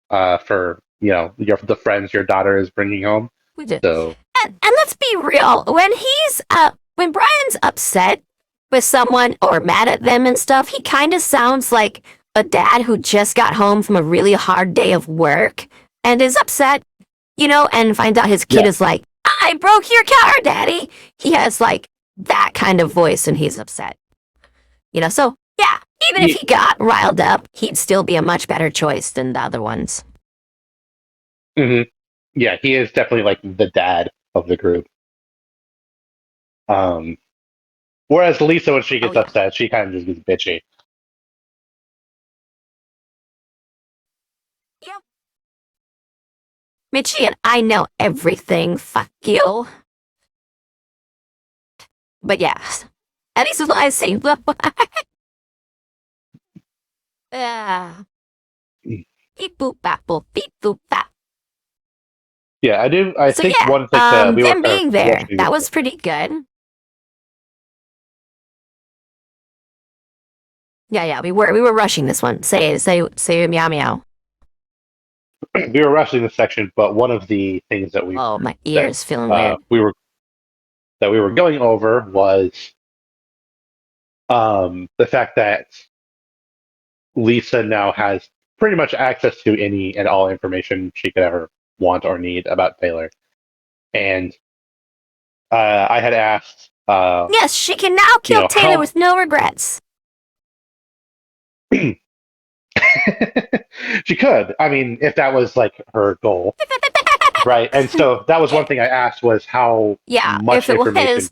for the friends your daughter is bringing home. So And let's be real, when Brian's upset with someone or mad at them and stuff, he kind of sounds like a dad who just got home from a really hard day of work and is upset, and finds out his kid is like, "I broke your car, Daddy." He has like that kind of voice and he's upset. So yeah, even if he got riled up, he'd still be a much better choice than the other ones. Mm-hmm. Yeah, he is definitely like the dad of the group. Whereas Lisa, when she gets upset, she kind of just gets bitchy. Yep. Mitchie and I know everything. Fuck you. But yes, at least what I say. Beep boop bap boop beep boop bap. Yeah, I do. I think yeah, one thing we them were being there, that was pretty good. Yeah, we were rushing this one. Say meow meow. We were rushing this section, but one of the things that my ears feeling weird. we were going over was the fact that Lisa now has pretty much access to any and all information she could ever want or need about Taylor. And I had asked. Yes, she can now kill Taylor with no regrets. She could. I mean, if that was like her goal. Right. And so that was one thing I asked was how much information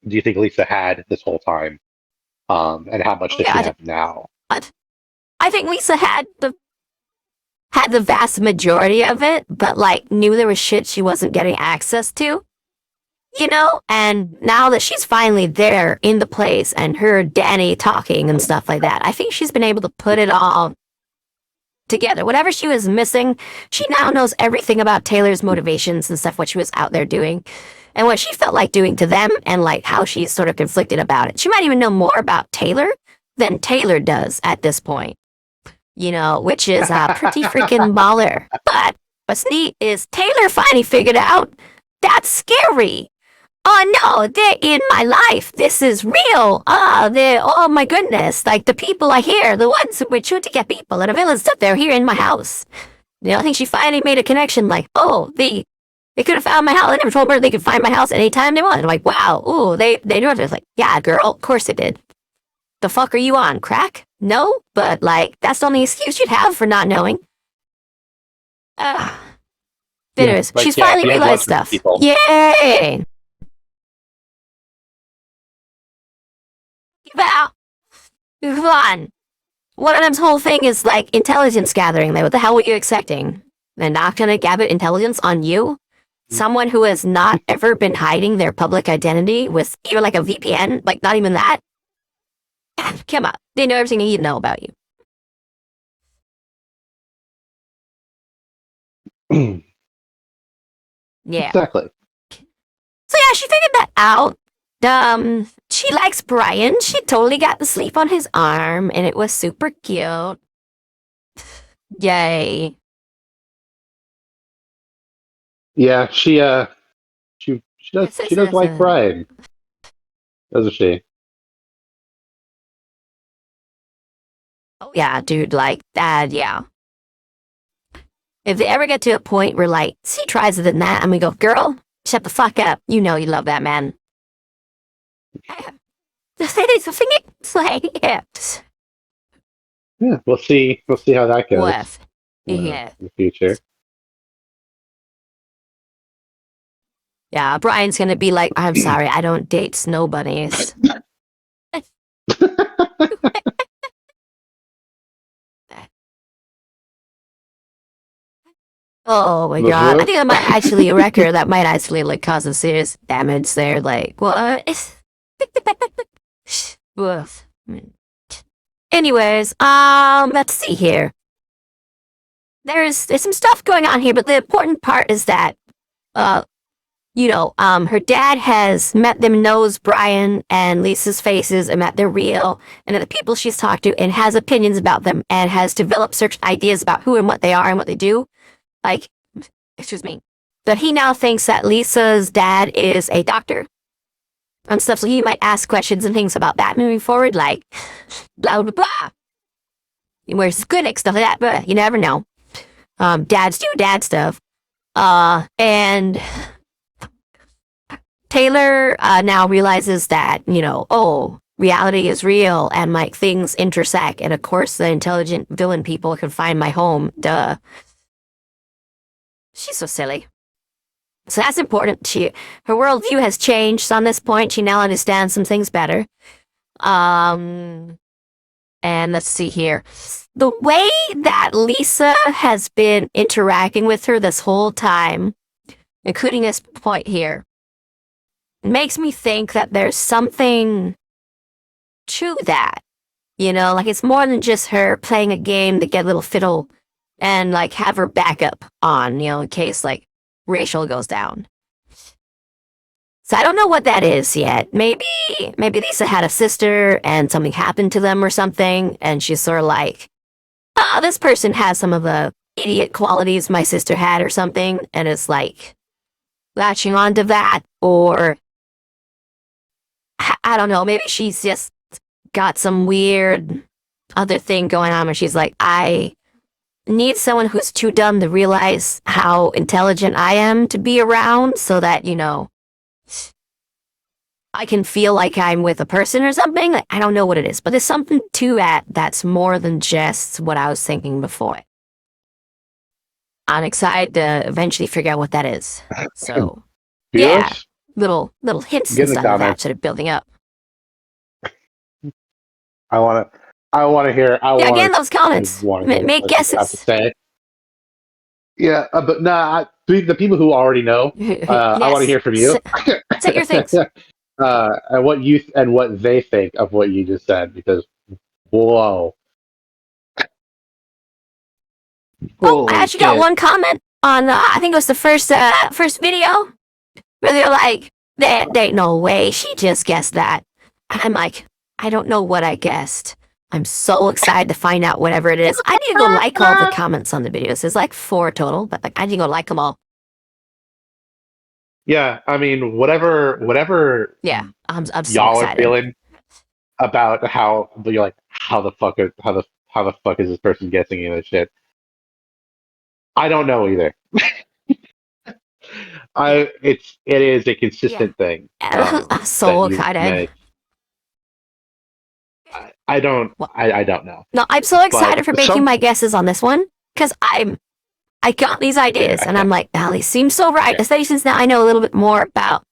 do you think Lisa had this whole time? And how much does she have now? I think Lisa had the vast majority of it, but like knew there was shit she wasn't getting access to. you know? And now that she's finally there in the place and her Danny talking and stuff like that, I think she's been able to put it all together. Whatever she was missing, she now knows everything about Taylor's motivations and stuff, what she was out there doing, and what she felt like doing to them, and like how she's sort of conflicted about it. She might even know more about Taylor than Taylor does at this point, you know, which is pretty freaking baller. But what's neat is Taylor finally figured out that's scary. Oh no, they're in my life. This is real. Oh my goodness. Like the people I hear, the ones who were shooting to get people and the villains stuff, they're here in my house. You know, I think she finally made a connection like, oh, they could have found my house. I never told her they could find my house anytime they wanted. I'm like, wow, ooh, they knew it. I was like, yeah, girl, of course they did. The fuck are you on, crack? No, but like, that's the only excuse you'd have for not knowing. Bitters. Like, She's yeah, finally you have realized lots of stuff. people. Yay! Wow. Come on. One of them's whole thing is like intelligence gathering. Like, what the hell were you expecting? They're not gonna gather intelligence on you? Someone who has not ever been hiding their public identity with even like a VPN? Like, not even that? Come on. They know everything they need to know about you. Yeah. Exactly. So yeah, she figured that out. She likes Brian. She totally got to sleep on his arm, and it was super cute. Yay. Yeah, she does like Brian, doesn't she? Oh yeah, dude, like that, yeah. If they ever get to a point where like she tries it and that, and we go, girl, shut the fuck up. You know you love that man. Yeah, we'll see how that goes. What? Yeah. In the future. Yeah, Brian's gonna be like, I'm sorry, I don't date snow bunnies. Oh my god. I think that might actually a record that might actually like cause some serious damage there. Like, what? Woof. Anyways, let's see here. There's some stuff going on here, but the important part is that her dad has met them, knows Brian and Lisa's faces and that they're real, and that the people she's talked to, and has opinions about them, and has developed certain ideas about who and what they are and what they do. Like, excuse me. But he now thinks that Lisa's dad is a doctor and stuff, so he might ask questions and things about that moving forward, like, blah, blah, blah. He wears clinic, stuff like that, but you never know. Dads do dad stuff. And Taylor now realizes that, reality is real and like things intersect, and of course the intelligent villain people can find my home. Duh. She's so silly. So that's important. Her worldview has changed on this point. She now understands some things better. And let's see here. The way that Lisa has been interacting with her this whole time, including this point here, makes me think that there's something to that. Like it's more than just her playing a game to get a little fiddle and like have her backup on, in case like Rachel goes down. So I don't know what that is yet. Maybe Lisa had a sister and something happened to them or something, and she's sort of like, this person has some of the idiot qualities my sister had or something, and it's like latching onto that, or I don't know, maybe she's just got some weird other thing going on where she's like, I need someone who's too dumb to realize how intelligent I am to be around, so that, I can feel like I'm with a person or something. Like, I don't know what it is, but there's something to that that's more than just what I was thinking before. I'm excited to eventually figure out what that is. So, yeah, little hints and stuff like that sort of building up. I want to hear. Get in those comments. Make guesses. Yeah, but nah, the people who already know, I want to hear from you. Say your things. And what they think of what you just said, because whoa, Oh, I holy actually got shit! one comment on, I think it was the first video, where they're like, there ain't no way she just guessed that. And I'm like, I don't know what I guessed. I'm so excited to find out whatever it is. I need to go like all the comments on the videos. There's like 4 total, but like I need to go like them all. Yeah, I mean, whatever Yeah, I'm so y'all are excited. feeling about how you're like, how the fuck is this person guessing any of this shit? I don't know either. Yeah, It is a yeah. consistent thing I'm that so you excited. manage. I don't Well, I don't know, no, I'm so but excited for making some my guesses on this one because I got these ideas and yeah, I'm like, now these seem so right, yeah. especially since now I know a little bit more about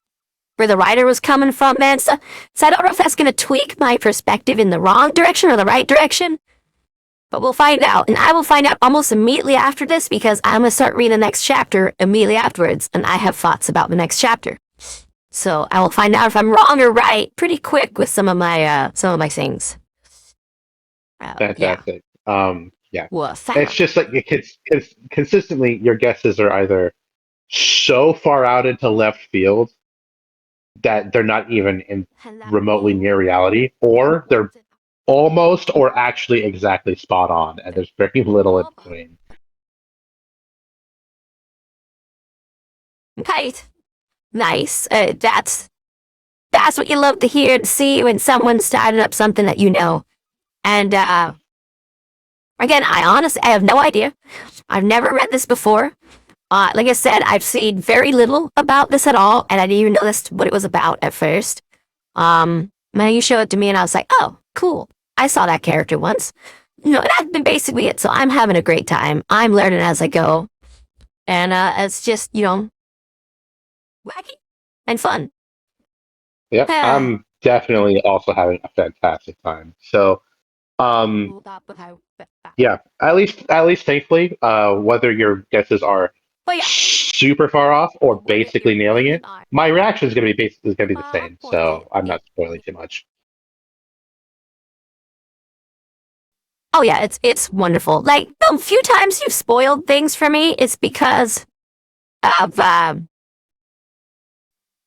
where the writer was coming from, man. So I don't know if that's gonna tweak my perspective in the wrong direction or the right direction. But we'll find out. And I will find out almost immediately after this because I'm going to start reading the next chapter immediately afterwards. And I have thoughts about the next chapter. So I will find out if I'm wrong or right pretty quick with some of my things. Yeah. Fantastic. Yeah. Woof. It's just like it's consistently your guesses are either so far out into left field that they're not even in remotely near reality, or they're almost or actually exactly spot on, and there's very little in between. Right. Nice. That's what you love to hear, to see when someone started up something that you know. And again, I have no idea. I've never read this before. Like I said, I've seen very little about this at all, and I didn't even know this what it was about at first. Man, you showed it to me, and I was like, "Oh, cool! I saw that character once." That's been basically it. So I'm having a great time. I'm learning as I go, and it's just wacky and fun. Yep, I'm definitely also having a fantastic time. So, um, yeah, at least thankfully, whether your guesses are But yeah, super far off or basically nailing it, my reaction is going to be basically going to be the same. So I'm not spoiling too much. oh yeah, it's wonderful. Like the few times you've spoiled things for me, it's because of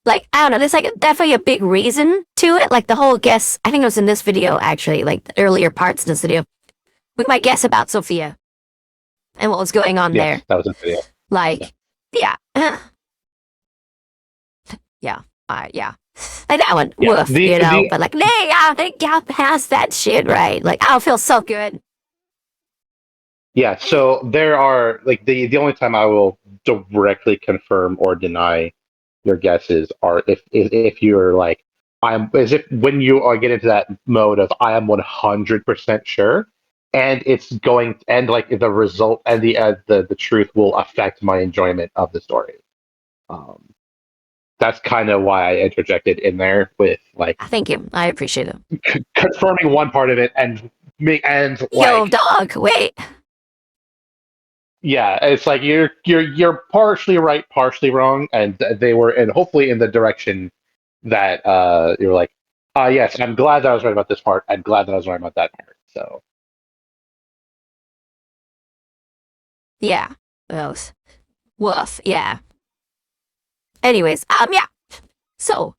like I don't know. There's like definitely a big reason to it. Like the whole guess. I think it was in this video actually, like the earlier parts of this video, with my guess about Sophia and what was going on Yes, there. that was a video. Like, yeah, yeah, yeah. Like that one, Yeah, woof, But like, nay, I think y'all passed that shit right. Like, I'll feel so good. yeah. So there are like the only time I will directly confirm or deny your guesses are if you're like I'm as if when you are get into that mode of I am 100% sure, and it's going and like the result and the truth will affect my enjoyment of the story. Um, that's kind of why I interjected in there with like Thank you. I appreciate it. confirming one part of it and me and Yo, like dog, wait. yeah, it's like you're partially right, partially wrong, and they were and hopefully in the direction that you're like, yes, I'm glad that I was right about this part. I'm glad that I was right about that part. So Yeah. Well, woof. Yeah. Anyways, yeah. So,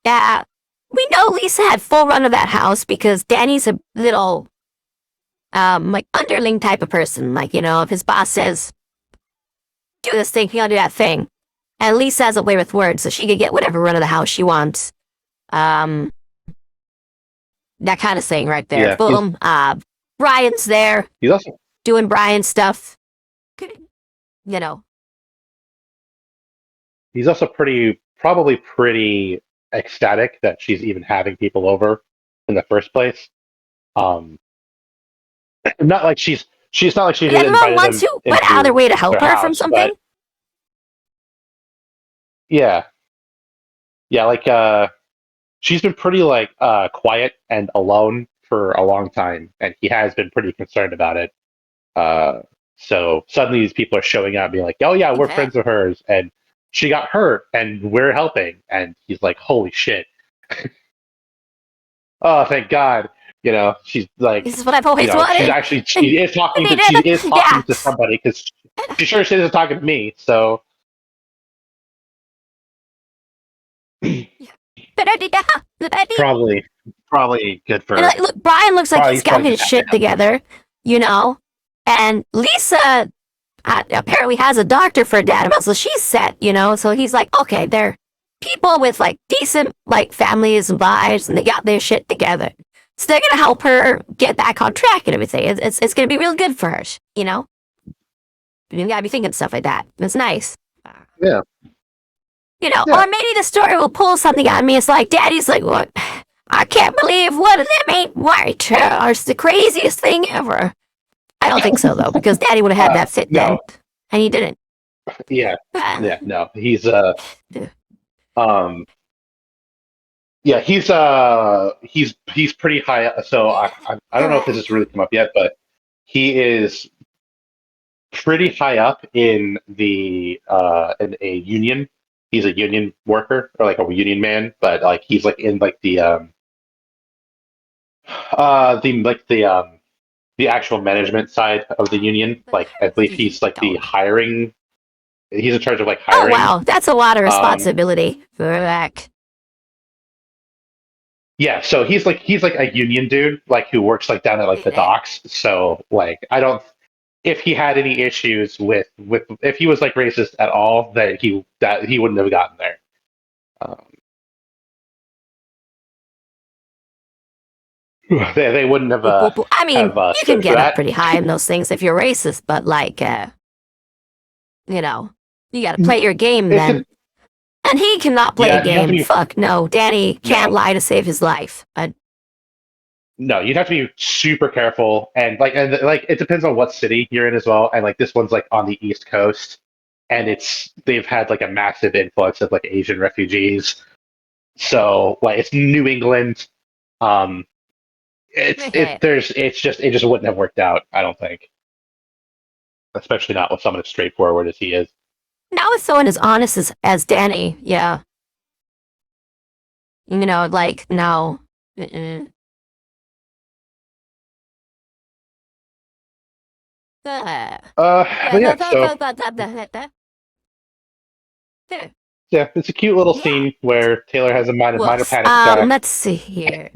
we know Lisa had full run of that house because Danny's a little, like underling type of person. Like, if his boss says, do this thing, he'll do that thing. And Lisa has a way with words, so she could get whatever run of the house she wants. Um, that kind of thing right there. yeah, Boom. Brian's there he's also doing Brian stuff. You know. he's also probably pretty ecstatic that she's even having people over in the first place. Um, not like she's not like she And just then mom invited wants them to went out of their into way to help their her from house, something. but yeah, yeah, like she's been pretty like quiet and alone for a long time, and he has been pretty concerned about it. Uh, so suddenly these people are showing up, being like, "Oh yeah, we're Okay. friends of hers," and she got hurt and we're helping. And he's like, holy shit. Oh, thank God. She's like, This is what I've always wanted. she is talking to, Yeah. somebody because she sure she isn't talking to me. So probably, good for, And like, look, Brian looks like he's got his shit together, and Lisa apparently has a doctor for a dad, so she's set, so he's like, okay, they're people with like decent like families and lives, and they got their shit together. So they're gonna help her get back on track and everything. It's gonna be real good for her, You gotta be thinking stuff like that. It's nice. Yeah. Yeah. Or maybe the story will pull something out of me. It's like, Daddy's like, what? I can't believe one of them ain't white. It's the craziest thing ever. I don't think so, though, because Daddy would have had that fit then, and he didn't. Yeah. No. He's he's pretty high up. So I don't know if this has really come up yet, but he is pretty high up in in a union. He's a union worker or like a union man, but like he's like in like the actual management side of the union. Like I believe he's like the hiring. He's in charge of like hiring. Oh wow, that's a lot of responsibility for that. Yeah, so he's like a union dude, like who works like down at like the docks. So like I don't, if he had any issues with if he was like racist at all, that he wouldn't have gotten there. They wouldn't have. I mean, you can get up pretty high in those things if you're racist, but like, you got to play your game then. And he cannot play a game. Fuck no, Danny can't lie to save his life. No, you'd have to be super careful, and it depends on what city you're in as well. And like this one's like on the East Coast, and they've had like a massive influx of like Asian refugees. So like it's New England. It just wouldn't have worked out, I don't think. Especially not with someone as straightforward as he is. Not with someone as honest as Danny, yeah. Like, no. Yeah. Yeah, it's a cute little scene where Taylor has a minor panic attack. Let's see here.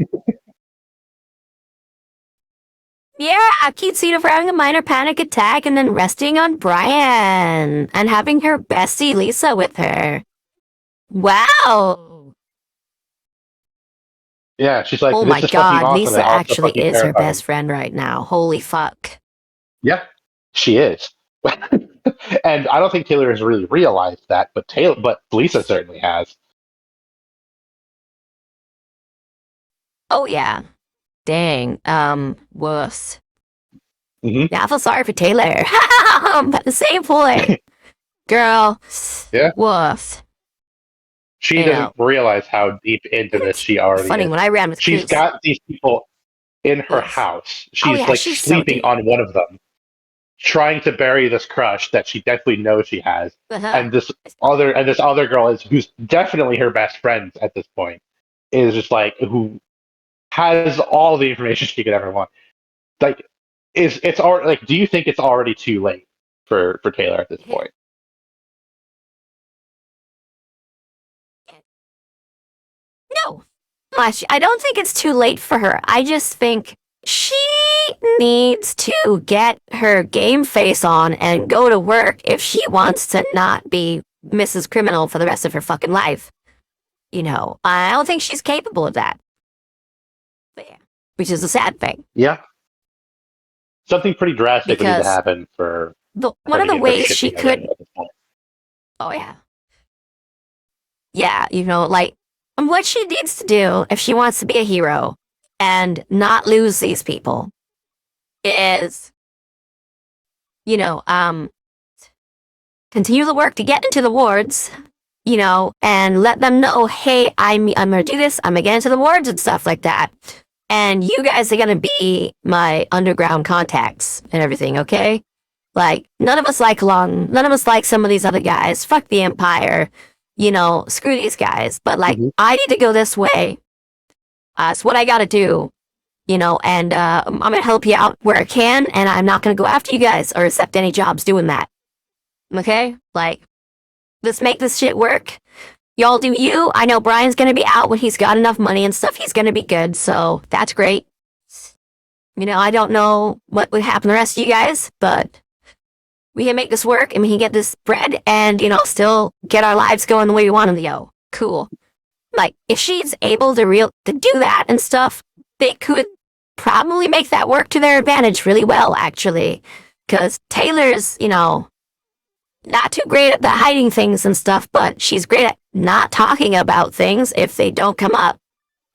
Yeah, a cute scene of her having a minor panic attack and then resting on Brian and having her bestie Lisa with her. Wow. Yeah, she's like, oh my god, awesome. Lisa actually is her best friend right now. Holy fuck. Yeah, she is. And I don't think Taylor has really realized that, but Lisa certainly has. Oh yeah. Dang, wuss. Mm-hmm. Yeah, I feel sorry for Taylor. At the same point. Girl. Yeah. Woof. She doesn't realize how deep into this she already funny, is. When I ran with She's got these people in her house. She's sleeping on one of them, trying to bury this crush that she definitely knows she has. And this other girl who's definitely her best friend at this point is just like who has all the information she could ever want. Like, it's already like? Do you think it's already too late for Taylor at this point? No, I don't think it's too late for her. I just think she needs to get her game face on and go to work if she wants to not be Mrs. Criminal for the rest of her fucking life. I don't think she's capable of that. Which is a sad thing. Yeah. Something pretty drastic would need to happen for one of the ways she could. Oh yeah. Yeah, like what she needs to do if she wants to be a hero and not lose these people is, continue the work to get into the wards, and let them know, hey, I'm gonna do this. I'm gonna get into the wards and stuff like that. And you guys are going to be my underground contacts and everything, okay? Like, none of us like Long. None of us like some of these other guys. Fuck the Empire. Screw these guys. But, like, Hmm. I need to go this way. It's what I gotta do. And I'm gonna help you out where I can, and I'm not gonna go after you guys or accept any jobs doing that. Okay? Like, let's make this shit work. Y'all do you. I know Brian's gonna be out when he's got enough money and stuff. He's gonna be good, so that's great. I don't know what would happen to the rest of you guys, but we can make this work and we can get this bread and, still get our lives going the way we want them to go. Cool. Like, if she's able to do that and stuff, they could probably make that work to their advantage really well, actually. Because Taylor's, not too great at the hiding things and stuff, but she's great at not talking about things if they don't come up.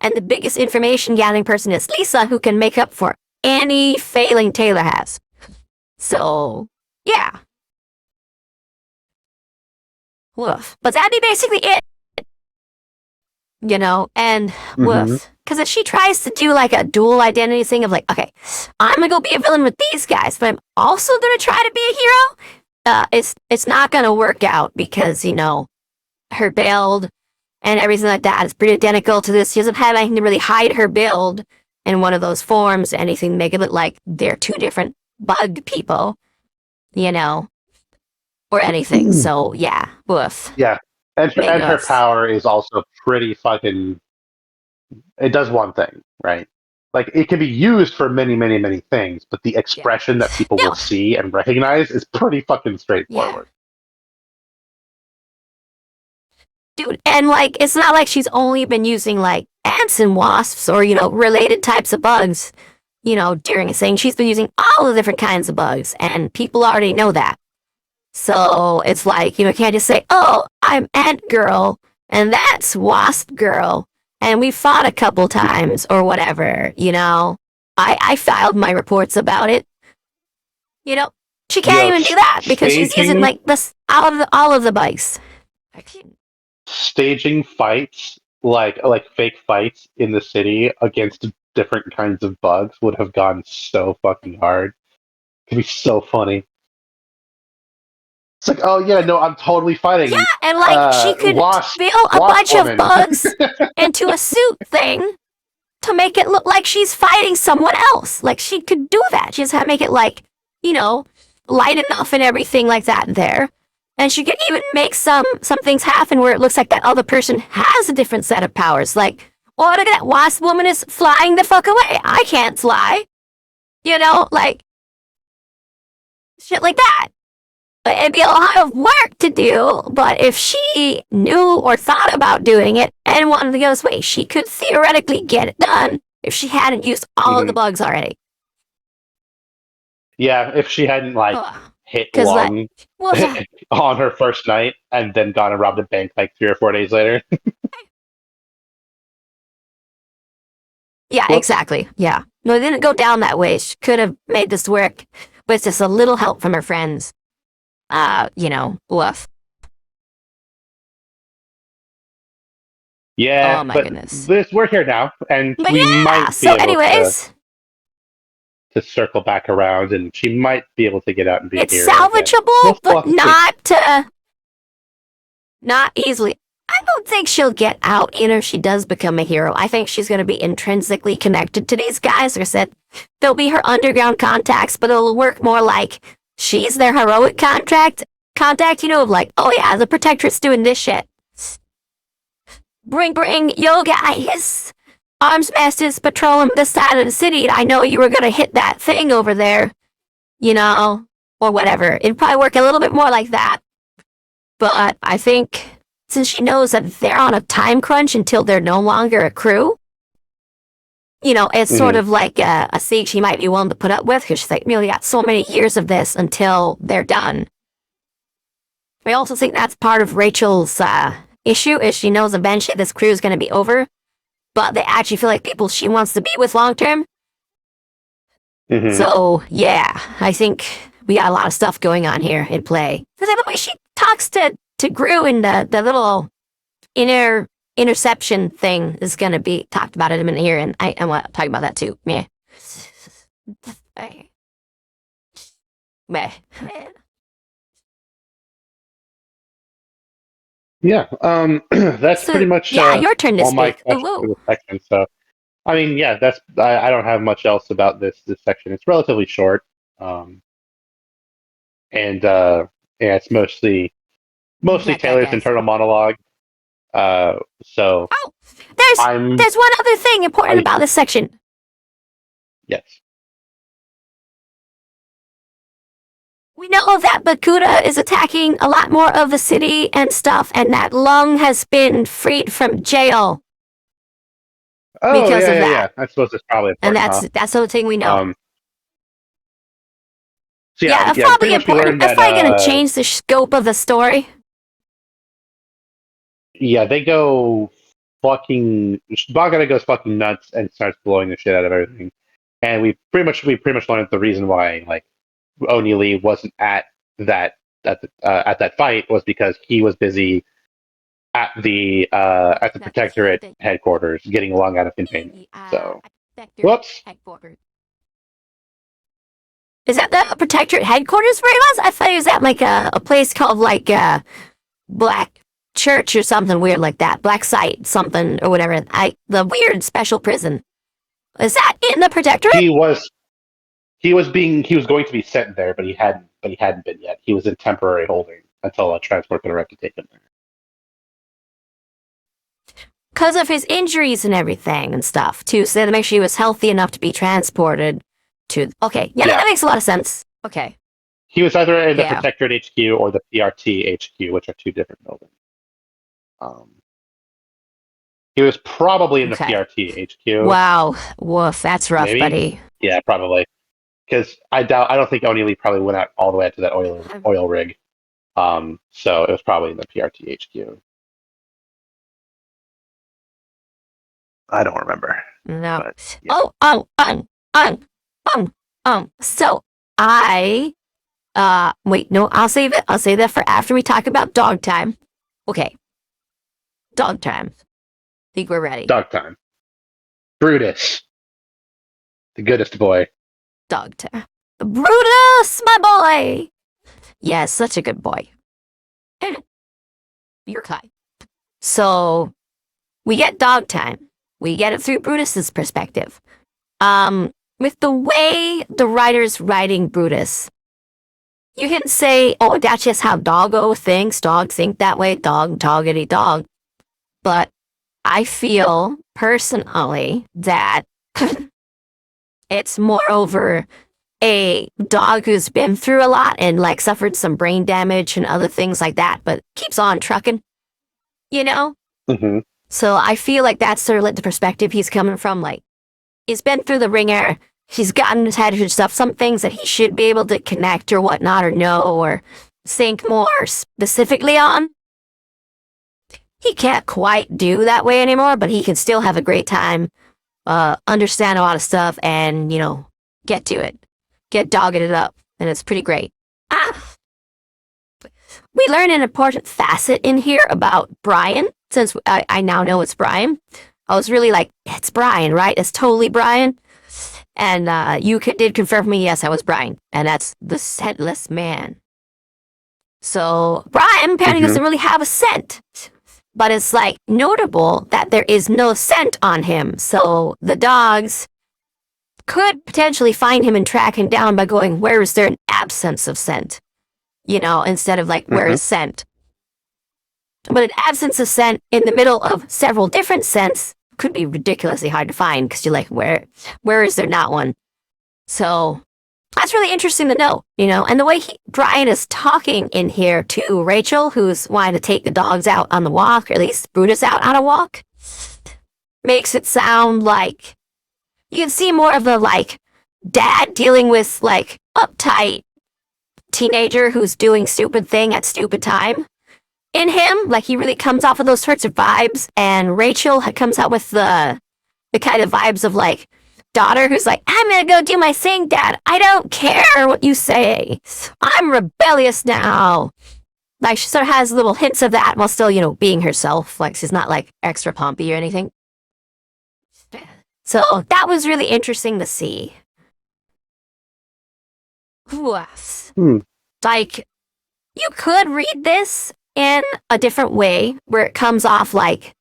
And the biggest information gathering person is Lisa, who can make up for any failing Taylor has. So, yeah. Woof. But that'd be basically it. And woof. Because if she tries to do like a dual identity thing of like, okay, I'm gonna go be a villain with these guys, but I'm also gonna try to be a hero, it's not gonna work out because, her build and everything like that is pretty identical to this. She doesn't have anything to really hide her build in one of those forms, anything to make it look like they're two different bug people, or anything. So, yeah, woof. Yeah. And her power is also pretty fucking... It does one thing, right? Like, it can be used for many, many, many things, but the expression that people will see and recognize is pretty fucking straightforward. Dude, and like, it's not like she's only been using like ants and wasps or, related types of bugs, during a thing. She's been using all the different kinds of bugs, and people already know that. So it's like, can't just say, oh, I'm Ant Girl, and that's Wasp Girl, and we fought a couple times, or whatever, I filed my reports about it. She can't even do that, because she's using, like, this all of the bugs. Staging fights, like fake fights in the city against different kinds of bugs would have gone so fucking hard. It'd be so funny. It's like, oh yeah, no, I'm totally fighting. Yeah, and like she could fill a bunch of bugs into a suit thing to make it look like she's fighting someone else. Like, she could do that. She just had to make it like, light enough and everything like that there. And she could even make some things happen where it looks like that other person has a different set of powers. Like, oh, look at that wasp woman is flying the fuck away. I can't fly. Like, shit like that. It'd be a lot of work to do, but if she knew or thought about doing it and wanted to go this way, she could theoretically get it done if she hadn't used all of the bugs already. Yeah, if she hadn't, like, hit Long on her first night and then gone and robbed a bank like 3 or 4 days later. Yeah, Exactly. Yeah. No, it didn't go down that way. She could have made this work with just a little help from her friends. Woof. Yeah, oh my but goodness. We're here now, and but we might be able anyways, to circle back around, and she might be able to get out and be it's here. salvageable, but not easily. I don't think she'll get out, if she does become a hero. I think she's going to be intrinsically connected to these guys. Or said they'll be her underground contacts, but it'll work more like she's their heroic contact, of like, oh yeah, the Protector's doing this shit. Bring, yo guys. Arms masters patrolling this side of the city. I know you were gonna hit that thing over there, or whatever. It'd probably work a little bit more like that. But I think since she knows that they're on a time crunch until they're no longer a crew, it's sort of like a siege she might be willing to put up with, because she's like, we only got so many years of this until they're done. I also think that's part of Rachel's issue, is she knows eventually this crew is going to be over, but they actually feel like people she wants to be with long term. So, yeah, I think we got a lot of stuff going on here in play. Because the way she talks to Gru in the little interception thing is going to be talked about in a minute here, and I want to talk about that too. Yeah. Meh. Yeah, that's So, pretty much yeah, your turn to all my speak. questions for Whoa. this section. So, I mean, yeah, that's I don't have much else about this section. It's relatively short, um, and yeah, it's mostly That Taylor's guess. internal monologue. So Oh, there's I'm there's one other thing important I about this section. yes. We know that Bakuda is attacking a lot more of the city and stuff, and that Lung has been freed from jail Oh because yeah, of yeah, that. yeah. I suppose it's probably And important, huh? that's the thing we know. Um, so Yeah, yeah, that's yeah. probably Pretty much we important. learned That's that probably going to change the scope of the story. yeah, they go fucking Bagada goes fucking nuts and starts blowing the shit out of everything. And we pretty much learned the reason why like Oni Lee wasn't that at that fight was because he was busy at the Protectorate headquarters getting Lung out of containment. So whoops. Is that the Protectorate headquarters where he was? I thought he was at like a place called like Black Church or something weird like that. Black Site something or whatever. The weird special prison. Is that in the Protectorate? He was going to be sent there, but he hadn't been yet. He was in temporary holding until a transport could arrive to take him there. Because of his injuries and everything and stuff, too. So they had to make sure he was healthy enough to be transported to. Okay, yeah, Yeah. that makes a lot of sense. Okay. He was either in the Yeah. Protectorate HQ or the PRT HQ, which are two different buildings. He was probably in the Okay. PRT HQ. Wow. Woof. That's rough, Maybe. buddy. Yeah, probably. Because I don't think Oni Lee probably went out all the way out to that oil rig. So it was probably in the PRT HQ. I don't remember. No. But, yeah. So wait, no, I'll save it. I'll save that for after we talk about dog time. Okay. Dog time. Think we're ready. Dog time. Brutus. The goodest boy. Dog time. Brutus, my boy. Yes, such a good boy. You're kind. So we get dog time. We get it through Brutus's perspective. With the way the writer's writing Brutus, you can say, oh, that's just how doggo thinks. Dogs think that way. Doggity dog. But I feel personally that it's moreover a dog who's been through a lot and like suffered some brain damage and other things like that, but keeps on trucking, you know? Mm-hmm. So I feel like that's sort of like the perspective he's coming from. Like, he's been through the ringer. He's gotten his head and stuff. Some things that he should be able to connect or whatnot or know or think more specifically on. He can't quite do that way anymore, but he can still have a great time, understand a lot of stuff, and, you know, get to it. Get dogging it up. And it's pretty great. We learn an important facet in here about Brian, since I now know it's Brian. I was really like, it's Brian, right? It's totally Brian. And you did confirm for me, yes, I was Brian. And that's the scentless man. So Brian apparently doesn't really have a scent. But it's like notable that there is no scent on him. So the dogs could potentially find him and track him down by going, where is there an absence of scent? You know, instead of like, where is scent? But an absence of scent in the middle of several different scents could be ridiculously hard to find because you're like, where is there not one? So that's really interesting to know, you know. And the way Brian is talking in here to Rachel, who's wanting to take the dogs out on the walk, or at least Brutus out on a walk, makes it sound like you can see more of the like dad dealing with like uptight teenager who's doing stupid thing at stupid time in him. Like he really comes off of those sorts of vibes, and Rachel comes out with the kind of vibes of like daughter who's like, I'm gonna go do my thing, Dad. I don't care what you say. I'm rebellious now. Like she sort of has little hints of that while still, you know, being herself. Like she's not like extra pompy or anything. So that was really interesting to see. Oof. Hmm. Like, you could read this in a different way where it comes off like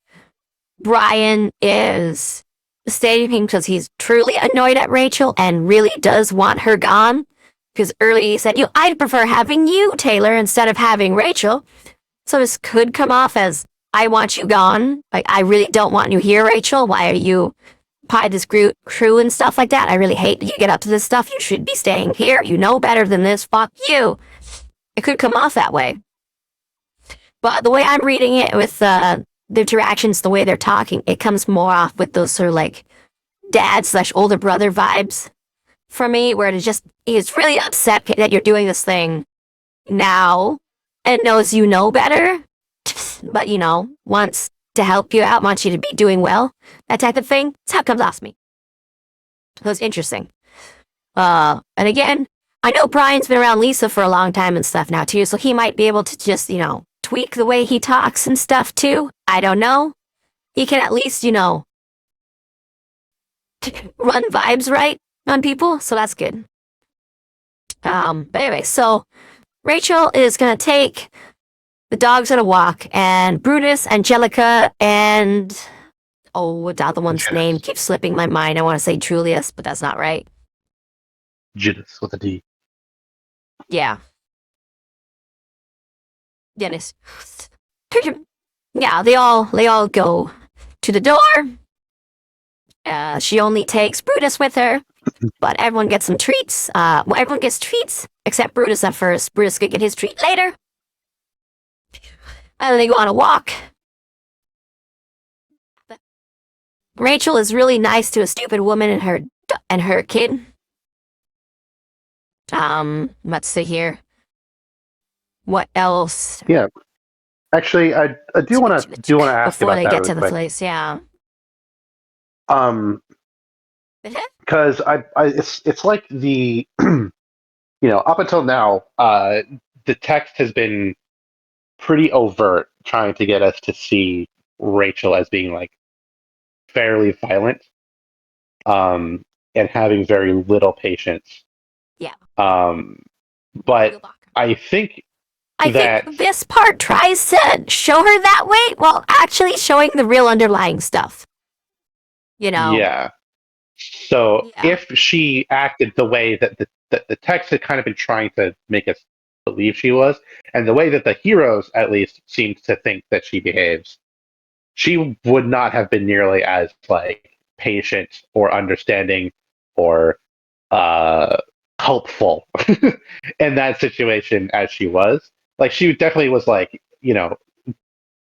Brian is stating him because he's truly annoyed at Rachel and really does want her gone. Because earlier he said, I'd prefer having you, Taylor, instead of having Rachel. So this could come off as, I want you gone. Like, I really don't want you here, Rachel. Why are you part of this crew and stuff like that? I really hate that you get up to this stuff. You should be staying here. You know better than this. Fuck you. It could come off that way. But the way I'm reading it with the interactions, the way they're talking, it comes more off with those sort of like dad/older brother vibes for me, where he's really upset that you're doing this thing now and knows you know better, but wants to help you out, wants you to be doing well, that type of thing. That's how it comes off me. So it's interesting. And again, I know Brian's been around Lisa for a long time and stuff now too, so he might be able to just, tweak the way he talks and stuff too. I don't know. He can at least, run vibes right on people, so that's good. But anyway, so Rachel is gonna take the dogs on a walk, and Brutus, Angelica, and what the other one's name keeps slipping my mind. I want to say Julius, but that's not right. Judas with a D. Yeah. Dennis. Yeah, they all go to the door. She only takes Brutus with her, but everyone gets some treats. Everyone gets treats except Brutus at first. Brutus could get his treat later. And they go on a walk. Rachel is really nice to a stupid woman and her kid. Let's see here. What else? Yeah, actually, I do want to ask before about they that get to really the quick. place. Yeah. Because it's like the up until now, the text has been pretty overt, trying to get us to see Rachel as being like fairly violent, and having very little patience. Yeah. But I think this part tries to show her that way while actually showing the real underlying stuff. Yeah. So if she acted the way that the text had kind of been trying to make us believe she was, and the way that the heroes at least seemed to think that she behaves, she would not have been nearly as like patient or understanding or helpful in that situation as she was. Like she definitely was like,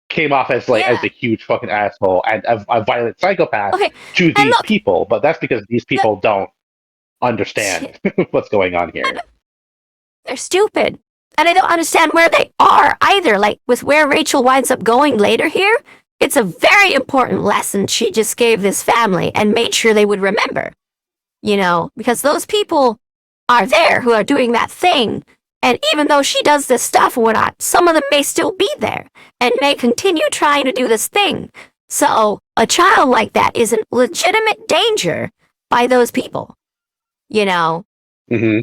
came off as like as a huge fucking asshole and a violent psychopath to these people, but that's because these people don't understand what's going on here. They're stupid. And I don't understand where they are either. Like with where Rachel winds up going later here, it's a very important lesson she just gave this family and made sure they would remember. Because those people are there who are doing that thing. And even though she does this stuff or whatnot, some of them may still be there and may continue trying to do this thing. So a child like that is in legitimate danger by those people. Mm-hmm.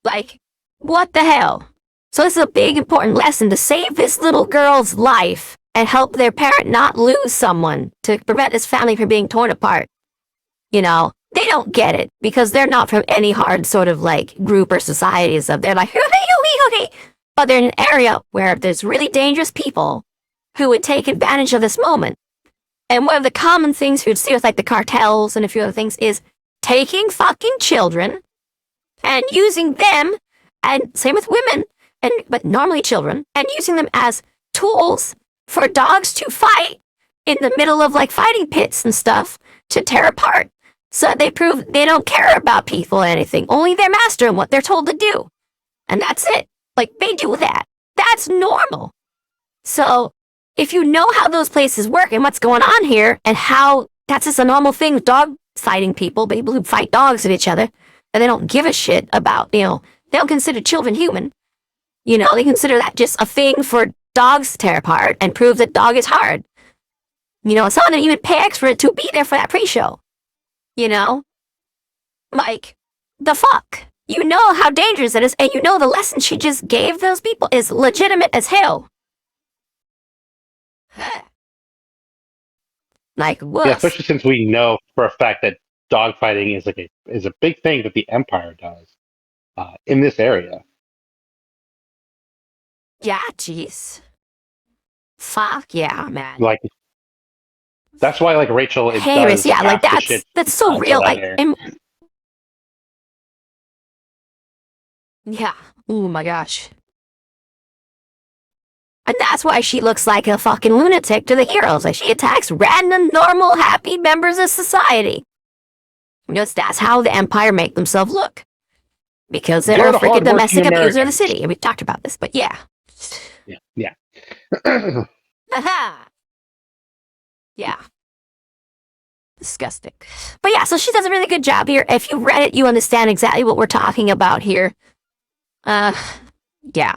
Like, what the hell? So this is a big important lesson to save this little girl's life and help their parent not lose someone to prevent this family from being torn apart. They don't get it because they're not from any hard sort of like group or societies of they're like, okay. But they're in an area where there's really dangerous people who would take advantage of this moment. And one of the common things you'd see with like the cartels and a few other things is taking fucking children and using them, and same with women, but normally children, and using them as tools for dogs to fight in the middle of like fighting pits and stuff to tear apart. So they prove they don't care about people or anything, only their master and what they're told to do. And that's it. Like, they do that. That's normal. So if you know how those places work and what's going on here and how that's just a normal thing with dog fighting people who fight dogs at each other, and they don't give a shit about, they don't consider children human. They consider that just a thing for dogs to tear apart and prove that dog is hard. Some of them even pay extra to be there for that pre-show. Like, the fuck? You know how dangerous it is, and you know the lesson she just gave those people is legitimate as hell. Like, Yeah, woof. especially since we know for a fact that dogfighting is a big thing that the Empire does in this area. Yeah, jeez. Fuck yeah, man. Like that's why like Rachel it Anyways, does yeah, like half the shit that's so to real. let Like, her. yeah. Oh my gosh. And that's why she looks like a fucking lunatic to the heroes. Like, she attacks random, normal, happy members of society. Because that's how the Empire make themselves look. Because they're a Good, freaking hardworking domestic abuser of the Americans. city. And we talked about this, but yeah. Yeah. Aha! Yeah. Disgusting. But yeah, so she does a really good job here. If you read it, you understand exactly what we're talking about here. Yeah.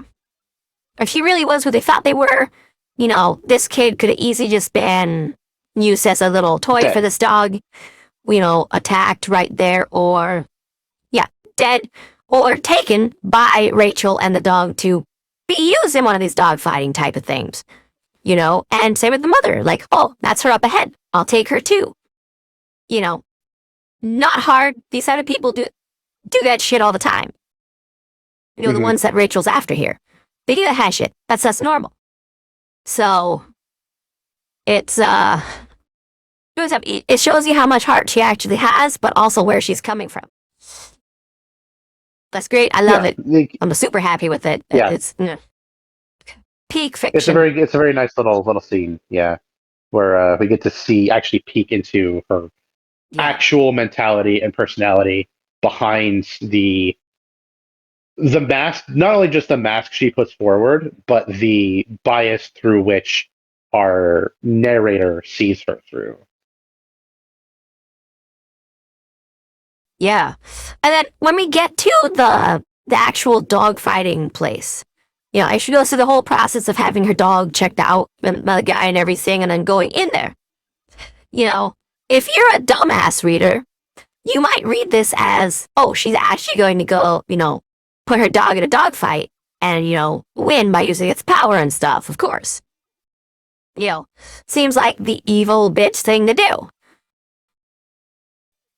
If she really was who they thought they were, you know, this kid could have easily just been used as a little toy Dead. for this dog, you know, attacked right there, or, yeah, dead, or taken by Rachel and the dog to be used in one of these dog fighting type of things, you know, and same with the mother, like, oh, that's her up ahead. I'll take her too. You know, not hard. These type of people do that shit all the time. You know, the ones that Rachel's after here. They do that shit. That's normal. So it's it shows you how much heart she actually has, but also where she's coming from. That's great. I love it. I'm super happy with it. Yeah. It's peak fiction. It's a very nice little scene, yeah, where we get to see actually peek into her actual mentality and personality behind the mask, not only just the mask she puts forward, but the bias through which our narrator sees her through. Yeah. And then when we get to the actual dog fighting place, you know, she goes through the whole process of having her dog checked out by the guy and everything, and then going in there. You know, if you're a dumbass reader, you might read this as, oh, she's actually going to go, you know, put her dog in a dog fight and, you know, win by using its power and stuff, of course. You know, seems like the evil bitch thing to do.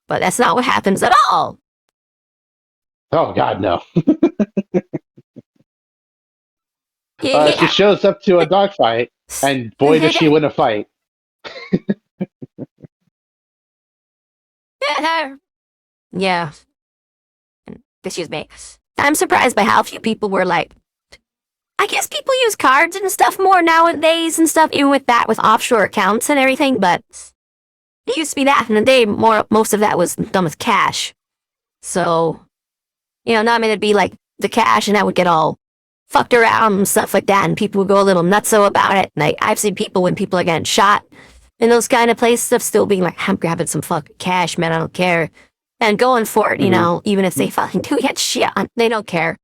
But that's not what happens at all. Oh, God, no. Yeah. She shows up to a dogfight, and boy, does she win a fight. Yeah. Excuse me. I'm surprised by how few people were like, I guess people use cards and stuff more nowadays and stuff, even with that, with offshore accounts and everything, but it used to be that in the day, most of that was done with cash. So, you know, not meant to be like the cash and that would get all fucked around and stuff like that, and people would go a little nutso about it. And I've seen people when people are getting shot in those kind of places, stuff still being like, I'm grabbing some fucking cash, man, I don't care. And going for it, you know, even if they fucking do get shit on, they don't care.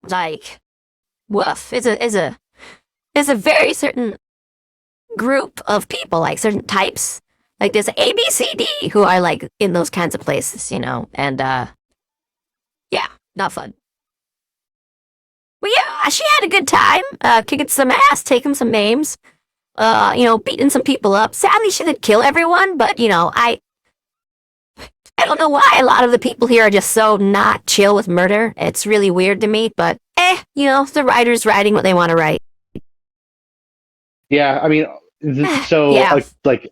Like, woof. It's a very certain group of people, like certain types. Like there's A, B, C, D who are like in those kinds of places, you know, and yeah, not fun. Well, yeah, she had a good time, kicking some ass, taking some names, you know, beating some people up. Sadly, she didn't kill everyone, but you know, I don't know why a lot of the people here are just so not chill with murder. It's really weird to me, but you know, the writer's writing what they want to write. Yeah, I mean, so Yeah. like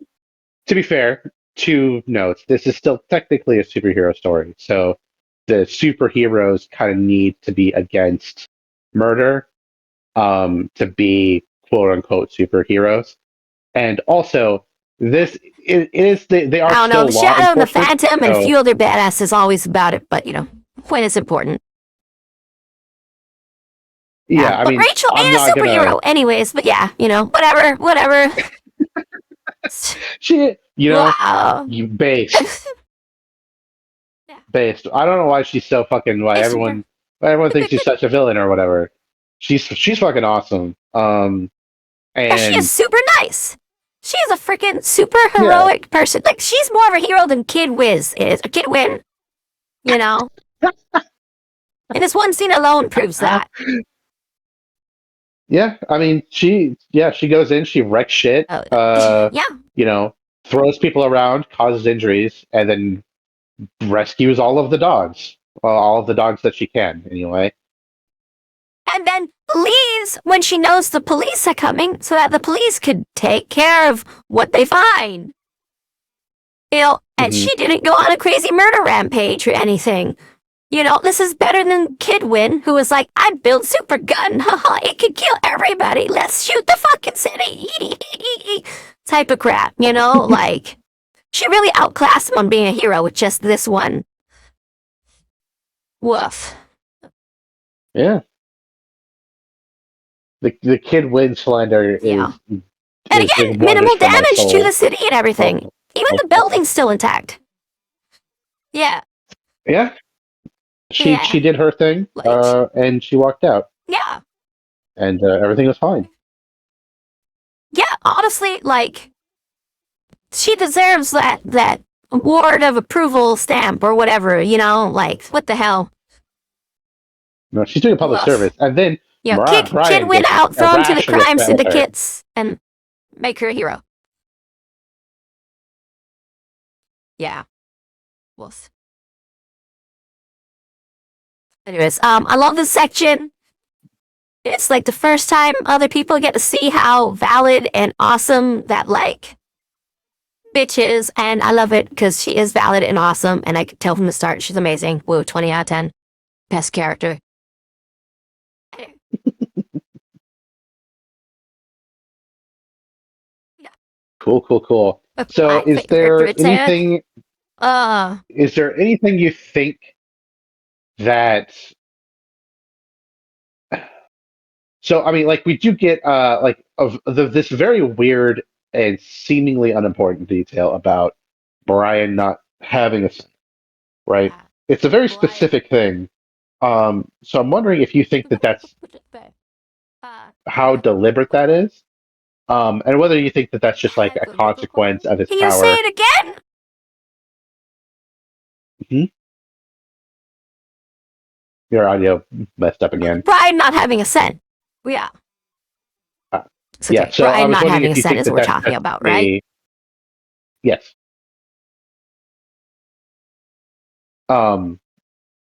to be fair, 2 notes. This is still technically a superhero story, so the superheroes kind of need to be against murder to be quote unquote superheroes, and also this it is they are I don't know. still The law Shadow and the enforcement. Phantom and a So, few other badass is always about it, but you know, when it's important. yeah, I But mean, Rachel I'm ain't a not gonna. superhero, anyways. But yeah, you know, whatever. She, you know, Wow. you based. I don't know why she's so fucking. It's super. Why everyone thinks she's such a villain or whatever. She's fucking awesome. Yeah, she is And super nice. She is a freaking super yeah, heroic person. Like she's more of a hero than Kid Wiz is. Or Kid Win, you know. And this one scene alone proves that. Yeah, I mean, she goes in, she wrecks shit, Oh, yeah. you know, throws people around, causes injuries, and then rescues all of the dogs. Well, all of the dogs that she can, anyway. And then leaves when she knows the police are coming so that the police could take care of what they find. And Hmm. she didn't go on a crazy murder rampage or anything. This is better than Kidwin, who was like, I'd build super gun. Haha, it could kill everybody. Let's shoot the fucking city. Type of crap, like, she really outclassed him on being a hero with just this one. Woof. Yeah. The kid win slender Yeah. is And is again, doing wonders minimal for my damage to soul. the city and everything. Even the building's still intact. Yeah. Yeah, she Yeah. she did her thing, Like, and she walked out, yeah. and everything was fine. Yeah, honestly, like, she deserves that award of approval stamp or whatever, like, what the hell? No, she's doing a public Woof. service, and then Kick Brian Kidwin gets out, throw him to the irrationally crime upset with her. syndicates, and make her a hero. Yeah. Woof. Anyways, I love this section. It's like the first time other people get to see how valid and awesome that, like, bitch is, and I love it because she is valid and awesome, and I could tell from the start she's amazing. Woo, 20 out of 10. Best character. Cool. So, My favorite Ted. is there anything you think that? So, I mean, like, we do get like this very weird and seemingly unimportant detail about Brian not having a son, right? It's a very specific thing. So I'm wondering if you think that that's how deliberate that is, and whether you think that that's just like a consequence of his Can you say power. it again? Hmm. Your audio messed up again. Brian not having a cent. Yeah. Uh, It's okay. yeah, so I Brian was not wondering having a if you cent think is that what we're that's talking just about, right? yes. Um,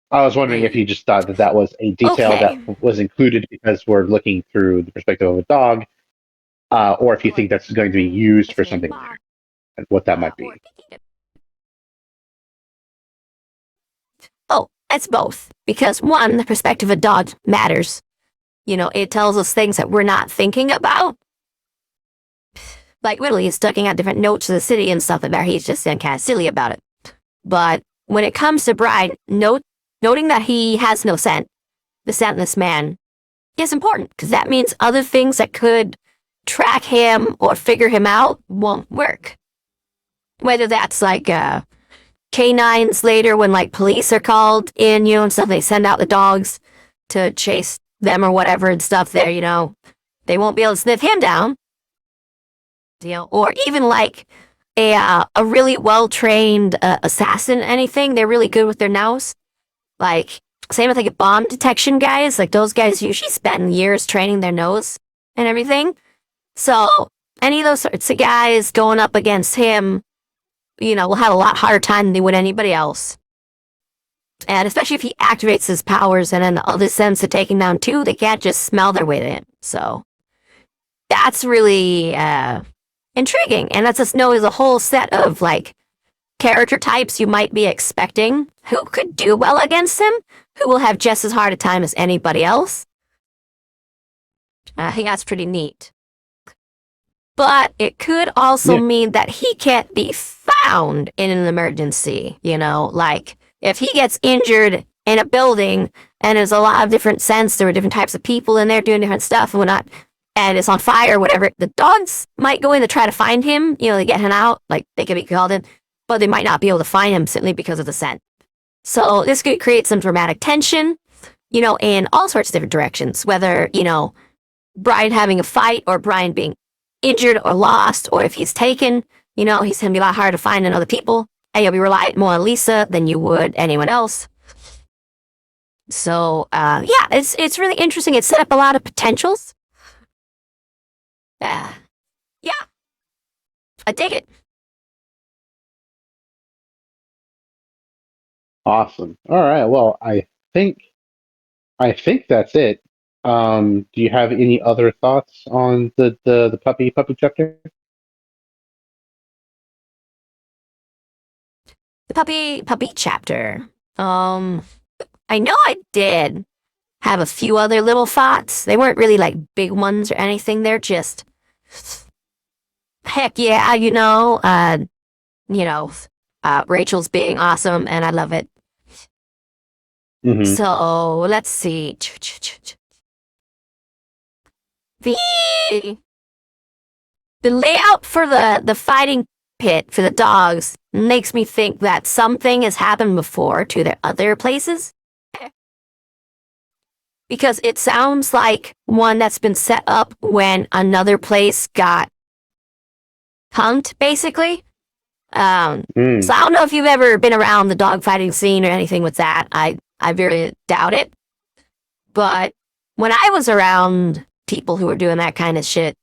I was wondering if you just thought that that was a detail that Okay. was included because we're looking through the perspective of a dog, or if you think that's going to be used for something later, and what that might be. Oh, it's both. Because one, the perspective of a dog matters. It tells us things that we're not thinking about. Like, literally, he's looking at different notes of the city and stuff like that. He's just kind of silly about it. But when it comes to Brian, noting that he has no scent, the scentless man, is important because that means other things that could track him or figure him out won't work. Whether that's like canines later when like police are called in, and stuff, they send out the dogs to chase them or whatever and stuff there, they won't be able to sniff him down. Or even like a really well-trained assassin, anything, they're really good with their nose. Like, same with like bomb detection guys, like those guys usually spend years training their nose and everything. So any of those sorts of guys going up against him, will have a lot harder time than they would anybody else. And especially if he activates his powers and in the other sense of taking down two, they can't just smell their way in. So that's really intriguing. And lets us know there's a whole set of like character types you might be expecting who could do well against him, who will have just as hard a time as anybody else. I think that's pretty neat. But it could also mean that he can't be found in an emergency, like if he gets injured in a building and there's a lot of different scents, there were different types of people in there doing different stuff and whatnot, and it's on fire or whatever, the dogs might go in to try to find him, to get him out, like they could be called in, but they might not be able to find him simply because of the scent. So this could create some dramatic tension, in all sorts of different directions, whether, Brian having a fight or Brian being injured or lost, or if he's taken, he's going to be a lot harder to find than other people, and you'll be relying more on Lisa than you would anyone else. So, yeah, it's really interesting. It set up a lot of potentials. Yeah, I dig it. Awesome. All right. Well, think I think that's it. Do you have any other thoughts on the puppy chapter? The puppy chapter. I know I did have a few other little thoughts. They weren't really like big ones or anything. They're just heck yeah, you know, Rachel's being awesome and I love it. Mm-hmm. So let's see. The the layout for the fighting pit for the dogs makes me think that something has happened before to their other places. Because it sounds like one that's been set up when another place got punked, basically. So I don't know if you've ever been around the dogfighting scene or anything with that. I very doubt it. But when I was around people who were doing that kind of shit,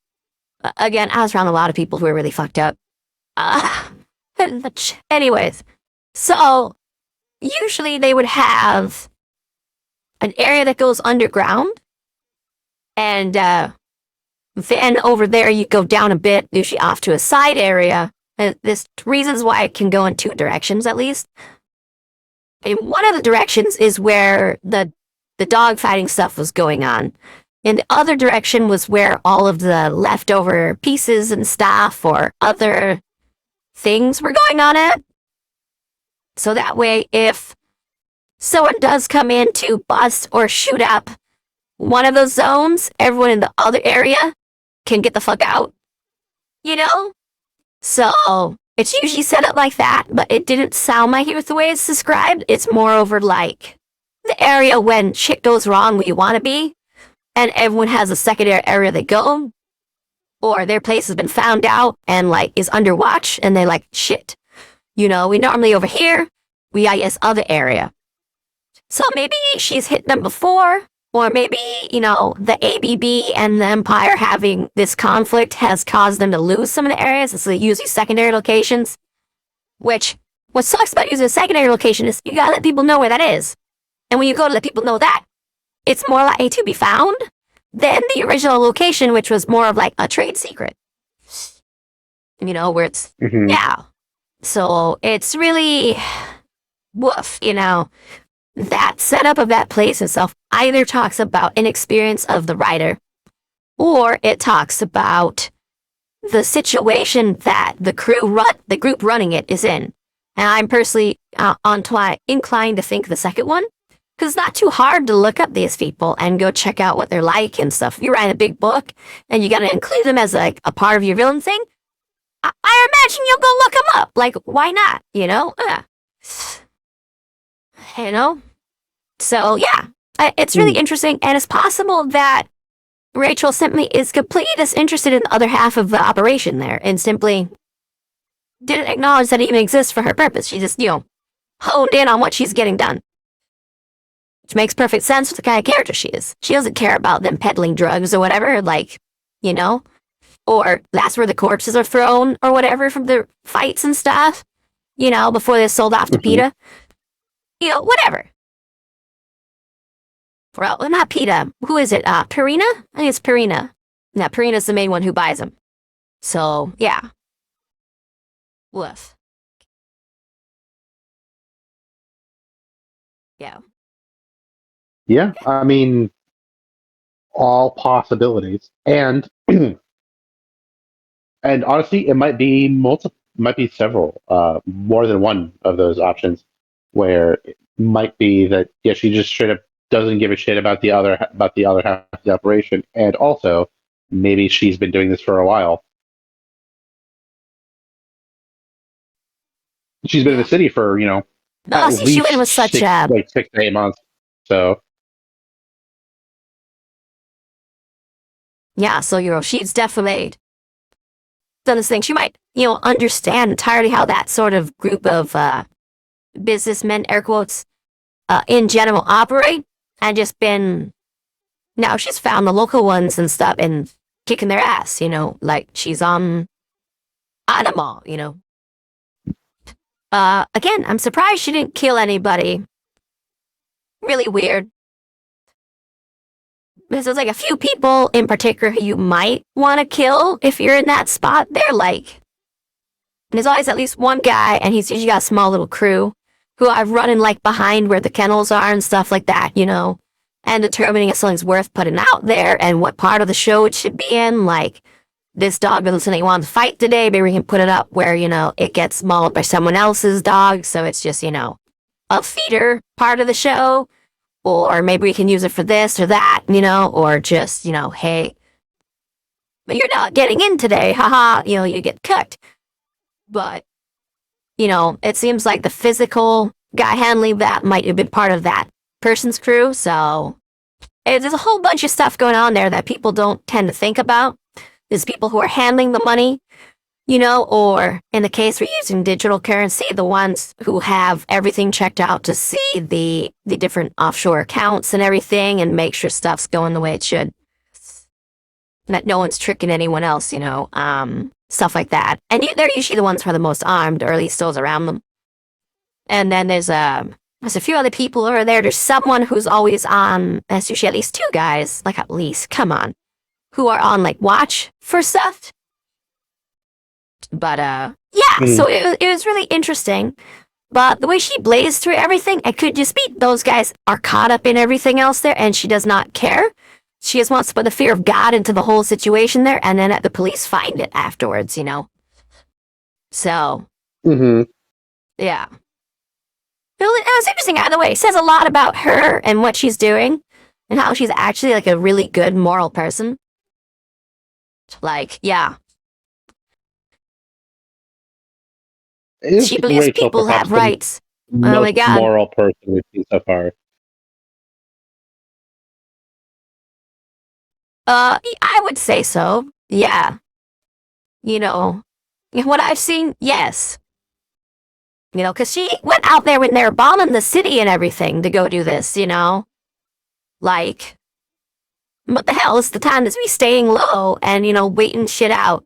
again, I was around a lot of people who were really fucked up. Uh, anyways, so usually they would have an area that goes underground, and then over there you go down a bit, usually off to a side area. And there's reasons why it can go in two directions at least. And one of the directions is where the dog fighting stuff was going on. And the other direction was where all of the leftover pieces and stuff or other things were going on at. So that way, if someone does come in to bust or shoot up one of those zones, everyone in the other area can get the fuck out. You know? So it's usually set up like that, but it didn't sound like it was the way it's described. It's moreover like the area when shit goes wrong where you want to be, and everyone has a secondary area they go, or their place has been found out and like is under watch, and they're like, shit, we normally over here, we got this other area. So maybe she's hit them before, or maybe, the ABB and the Empire having this conflict has caused them to lose some of the areas, so they use these secondary locations. Which, what sucks about using a secondary location is you gotta let people know where that is. And when you go to let people know that, it's more likely to be found than the original location, which was more of like a trade secret. Where it's, Mm-hmm. yeah. So it's really, woof, that setup of that place itself either talks about an experience of the writer, or it talks about the situation that the group running it is in. And I'm personally inclined to think the second one, because it's not too hard to look up these people and go check out what they're like and stuff. If you're writing a big book and you got to include them as like a part of your villain thing, I imagine you'll go look them up. Like, why not? So yeah, it's really interesting, and it's possible that Rachel simply is completely disinterested in the other half of the operation there, and simply didn't acknowledge that it even exists for her purpose. She just, honed in on what she's getting done. Which makes perfect sense with the kind of character she is. She doesn't care about them peddling drugs or whatever, or that's where the corpses are thrown or whatever from the fights and stuff, before they're sold off to PETA. Whatever. Well, not PETA. Who is it? Purina? I think it's Purina. Yeah, Purina's the main one who buys them. So, yeah. Woof. Yeah. Yeah, I mean, all possibilities, and and honestly, it might be several, more than one of those options, where it might be that she just straight up doesn't give a shit about the other half of the operation, and also maybe she's been doing this for a while. She's been in the city for at see, least she went with such 6 to 8 months. So yeah, so she's definitely done this thing. She might, understand entirely how that sort of group of businessmen, air quotes, in general operate, and just been, now she's found the local ones and stuff and kicking their ass, like she's on animal, Again, I'm surprised she didn't kill anybody. Really weird. Because there's like a few people in particular who you might want to kill if you're in that spot. They're like, and there's always at least one guy, and he's usually got a small little crew who are running like behind where the kennels are and stuff like that, and determining if something's worth putting out there and what part of the show it should be in. Like, this dog doesn't say he wants to fight today, maybe we can put it up where, it gets mauled by someone else's dog, so it's just, a feeder part of the show. Or maybe we can use it for this or that, or just, hey, but you're not getting in today, haha, you get cooked. But, it seems like the physical guy handling that might have been part of that person's crew, so there's a whole bunch of stuff going on there that people don't tend to think about. There's people who are handling the money, or in the case we're using digital currency, the ones who have everything checked out to see the different offshore accounts and everything and make sure stuff's going the way it should. That no one's tricking anyone else, stuff like that. And they're usually the ones who are the most armed, or at least those around them. And then there's a few other people who are there. There's someone who's always on, there's usually at least two guys, like at least, come on, who are on like watch for stuff. But, so it was really interesting. But the way she blazed through everything, it could just be those guys are caught up in everything else there, and she does not care. She just wants to put the fear of God into the whole situation there, and then let the police find it afterwards, So, yeah. It was interesting either way. It says a lot about her and what she's doing, and how she's actually like a really good moral person. Like, yeah. She believes Rachel, people have rights. Oh my most God. moral person we've seen so far. I would say so. Yeah. What I've seen, yes. Because she went out there when they were bombing the city and everything to go do this, Like, what the hell? It's the time to be staying low and, waiting shit out.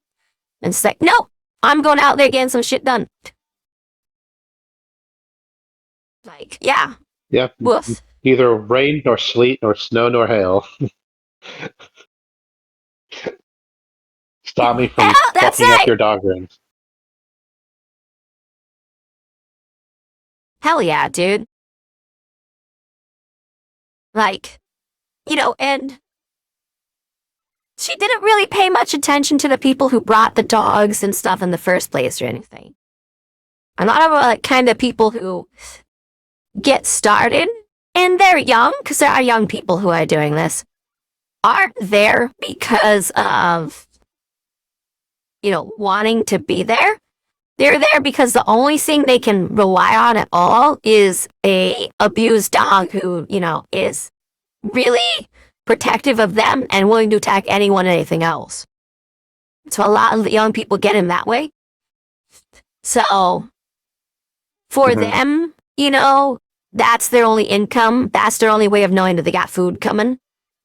And it's like, no, I'm going out there getting some shit done. Like, yeah. Yeah. Woof. Neither rain, nor sleet, nor snow, nor hail. Stop me from That's fucking up right. your dog rings. Hell yeah, dude. Like, and she didn't really pay much attention to the people who brought the dogs and stuff in the first place or anything. A lot of like kind of people who get started and they're young, because there are young people who are doing this, aren't there because of, wanting to be there. They're there because the only thing they can rely on at all is a abused dog who, is really protective of them and willing to attack anyone and anything else. So a lot of the young people get in that way. So for them, that's their only income. That's their only way of knowing that they got food coming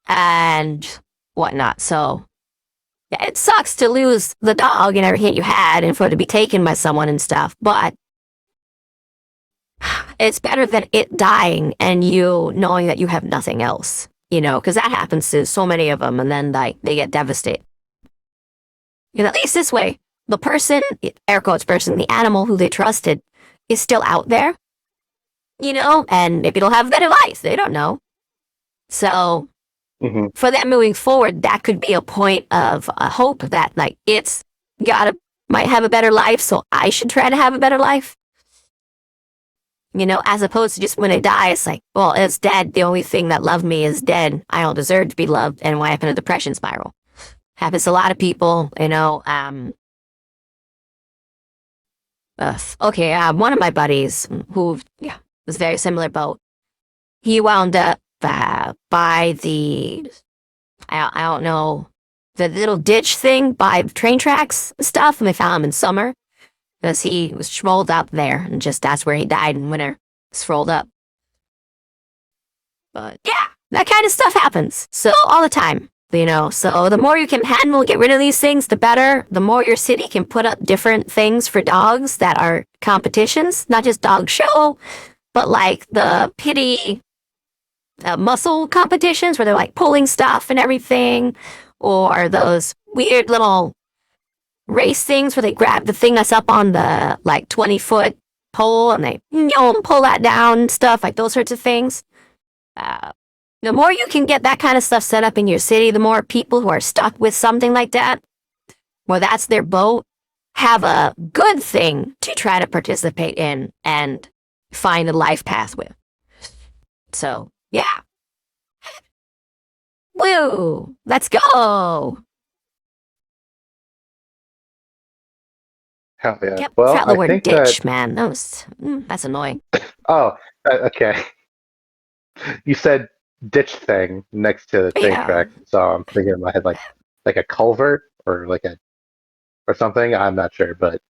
and whatnot. So yeah, it sucks to lose the dog and everything you had and for it to be taken by someone and stuff, but it's better than it dying and you knowing that you have nothing else, because that happens to so many of them, and then like they get devastated. At least this way, the person, air quotes person, the animal who they trusted is still out there, and maybe they'll have a better life. They don't know. So for them moving forward, that could be a point of hope that like it's might have a better life, so I should try to have a better life. As opposed to just when it dies, it's like, well, it's dead. The only thing that loved me is dead. I don't deserve to be loved, and wind up in a depression spiral. Happens to a lot of people, one of my buddies who, was very similar boat. He wound up by the, I don't know, the little ditch thing by train tracks and stuff, and they found him in summer because he was rolled up there, and just that's where he died in winter, rolled up. But yeah, That kind of stuff happens. So all the time, you know. So the more you can handle, get rid of these things, the better. The more your city can put up different things for dogs that are competitions, not just dog show, but like the pity muscle competitions where they're like pulling stuff and everything, or those weird little race things where they grab the thing that's up on the like 20-foot pole and they pull that down, stuff like those sorts of things. The more you can get that kind of stuff set up in your city, the more people who are stuck with something like that, where that's their boat, have a good thing to try to participate in and find a life path with. So, yeah. Woo! Let's go! Hell yeah. Yep, Well, forgot the I word think ditch, man. That's annoying. Oh, okay. You said ditch thing next to the train Yeah. track, so I'm thinking in my head like a culvert or like a or something. I'm not sure, but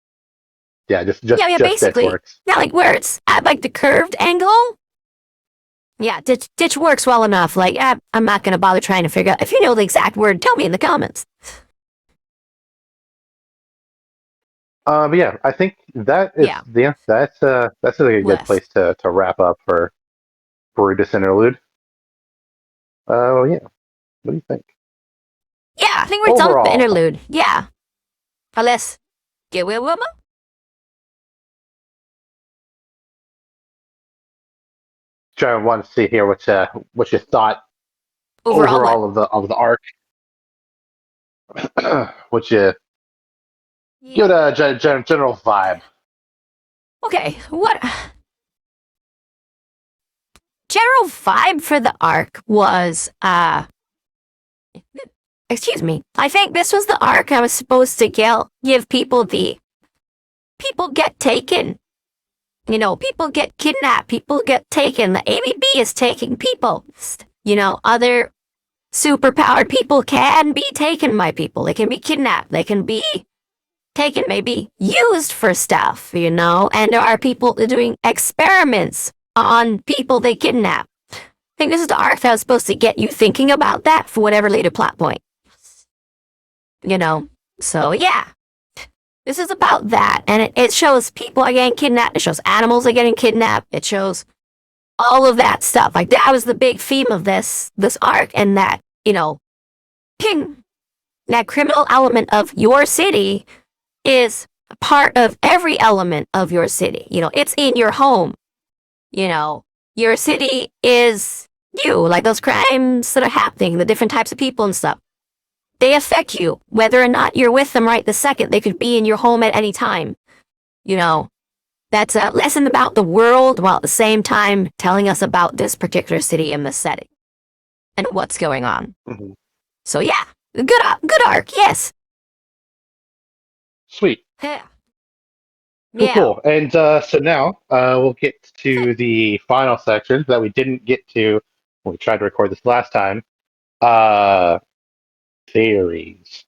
yeah, just Yeah, ditch basically. works. Yeah, like where it's at like the curved angle. Yeah, ditch works well enough. Like, I'm not gonna bother trying to figure out. If you know the exact word, tell me in the comments. But yeah, I think that is Yeah. that's like a good Left. place to wrap up for Brutus Interlude. Yeah. What do you think? Yeah, I think we're done with the Overall, interlude. Yeah. Unless, get with Wilma? trying to want to see here what you thought Overall, what? overall of the arc. What you Yeah. give it a general vibe. Okay, what? General vibe for the arc was, excuse me. I think this was the arc I was supposed to give people people get taken. You know, people get kidnapped, people get taken. The ABB is taking people. You know, other superpowered people can be taken by people. They can be kidnapped. They can be taken, maybe used for stuff, you know? And there are people doing experiments on people they kidnap. I think this is the arc that was supposed to get you thinking about that for whatever later plot point. You know? So, yeah. This is about that. And it shows people are getting kidnapped. It shows animals are getting kidnapped. It shows all of that stuff. Like, that was the big theme of this arc. And that, you know, that criminal element of your city is part of every element of your city. You know, it's in your home. You know, your city is you. Like those crimes that are happening, the different types of people and stuff. They affect you, whether or not you're with them right the second. They could be in your home at any time. You know, that's a lesson about the world while at the same time telling us about this particular city and the setting and what's going on. Mm-hmm. So yeah, good arc, yes. Sweet. Yeah. Cool. And so now we'll get to the final section that we didn't get to when we tried to record this last time. Theories.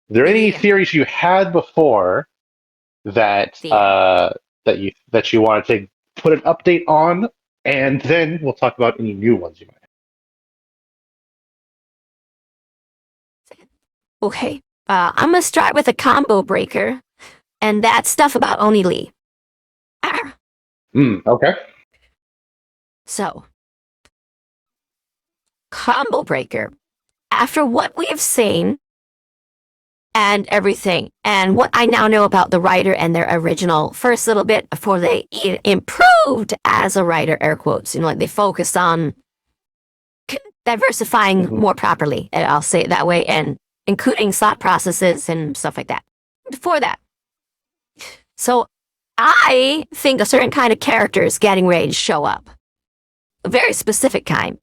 Are there any Yeah. theories you had before that that you wanted to put an update on, and then we'll talk about any new ones you might have. Okay. I'm gonna start with a combo breaker, and that's stuff about Oni Lee. Okay. So, combo breaker. After what we have seen and everything, and what I now know about the writer and their original first little bit before they improved as a writer, air quotes, you know, like they focused on diversifying more properly, and I'll say it that way, and including thought processes and stuff like that. Before that. So I think a certain kind of character is getting ready to show up. A very specific kind.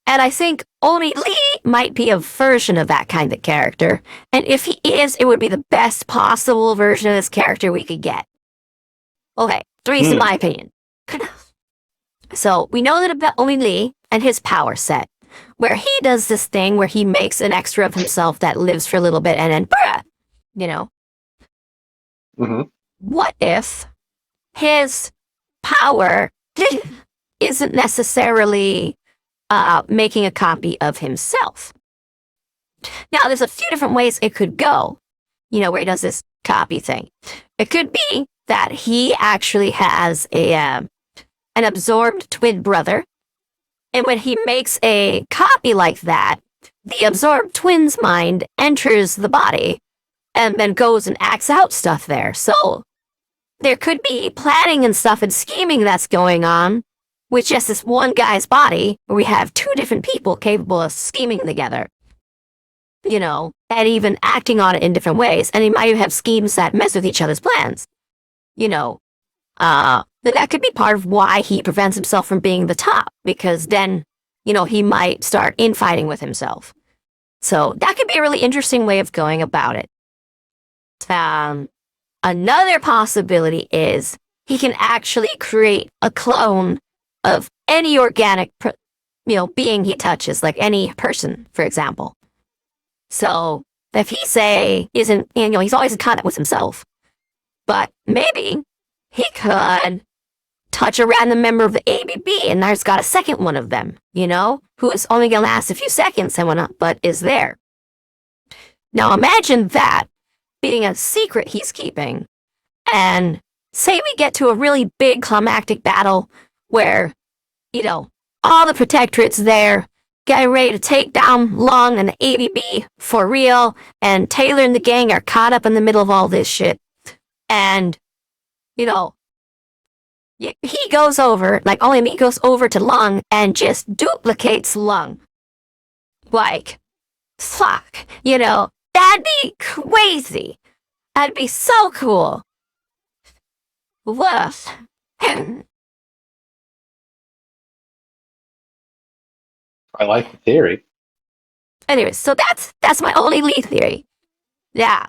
And I think Oni Lee might be a version of that kind of character. And if he is, it would be the best possible version of this character we could get. Okay, three's in my opinion. So we know that about Oni Lee and his power set, where he does this thing where he makes an extra of himself that lives for a little bit and then, you know. What if his power isn't necessarily making a copy of himself. Now, there's a few different ways it could go, where he does this copy thing. It could be that he actually has an absorbed twin brother, and when he makes a copy like that, the absorbed twin's mind enters the body and then goes and acts out stuff there. So there could be planning and stuff and scheming that's going on with just this one guy's body, where we have two different people capable of scheming together, and even acting on it in different ways. And he might have schemes that mess with each other's plans. That could be part of why he prevents himself from being the top, because then, he might start infighting with himself. So that could be a really interesting way of going about it. Another possibility is he can actually create a clone of any organic, being he touches, like any person, for example. So if he he's always in contact with himself, but maybe he could touch a random member of the ABB, and there's got a second one of them, who is only going to last a few seconds and whatnot, but is there. Now imagine that being a secret he's keeping, and say we get to a really big climactic battle where, all the Protectorate's there, getting ready to take down Lung and the ABB for real, and Taylor and the gang are caught up in the middle of all this shit. And, he goes over, he goes over to Lung and just duplicates Lung. Like, fuck, that'd be crazy. That'd be so cool. Woof. I like the theory. Anyway, so that's my only lead theory. Yeah.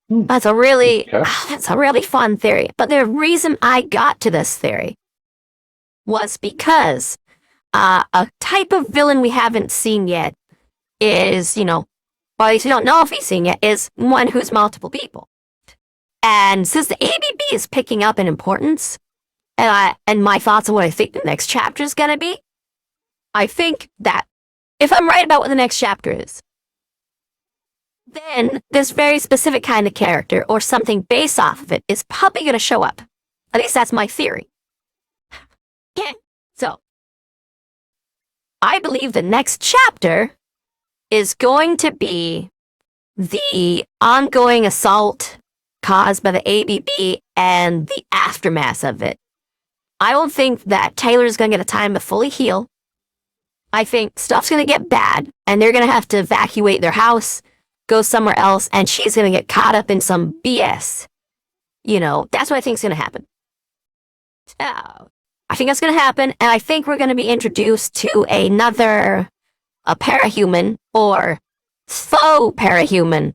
That's a really fun theory. But the reason I got to this theory was because a type of villain we haven't seen yet is, or at least we don't know if he's seen yet, is one who's multiple people. And since the ABB is picking up in importance, and my thoughts on what I think the next chapter is going to be, I think that if I'm right about what the next chapter is, then this very specific kind of character or something based off of it is probably going to show up. At least that's my theory. So, I believe the next chapter is going to be the ongoing assault caused by the ABB and the aftermath of it. I don't think that Taylor's going to get a time to fully heal. I think stuff's going to get bad, and they're going to have to evacuate their house, go somewhere else, and she's going to get caught up in some BS. That's what I think is going to happen. I think that's going to happen, and I think we're going to be introduced to a parahuman, or faux parahuman,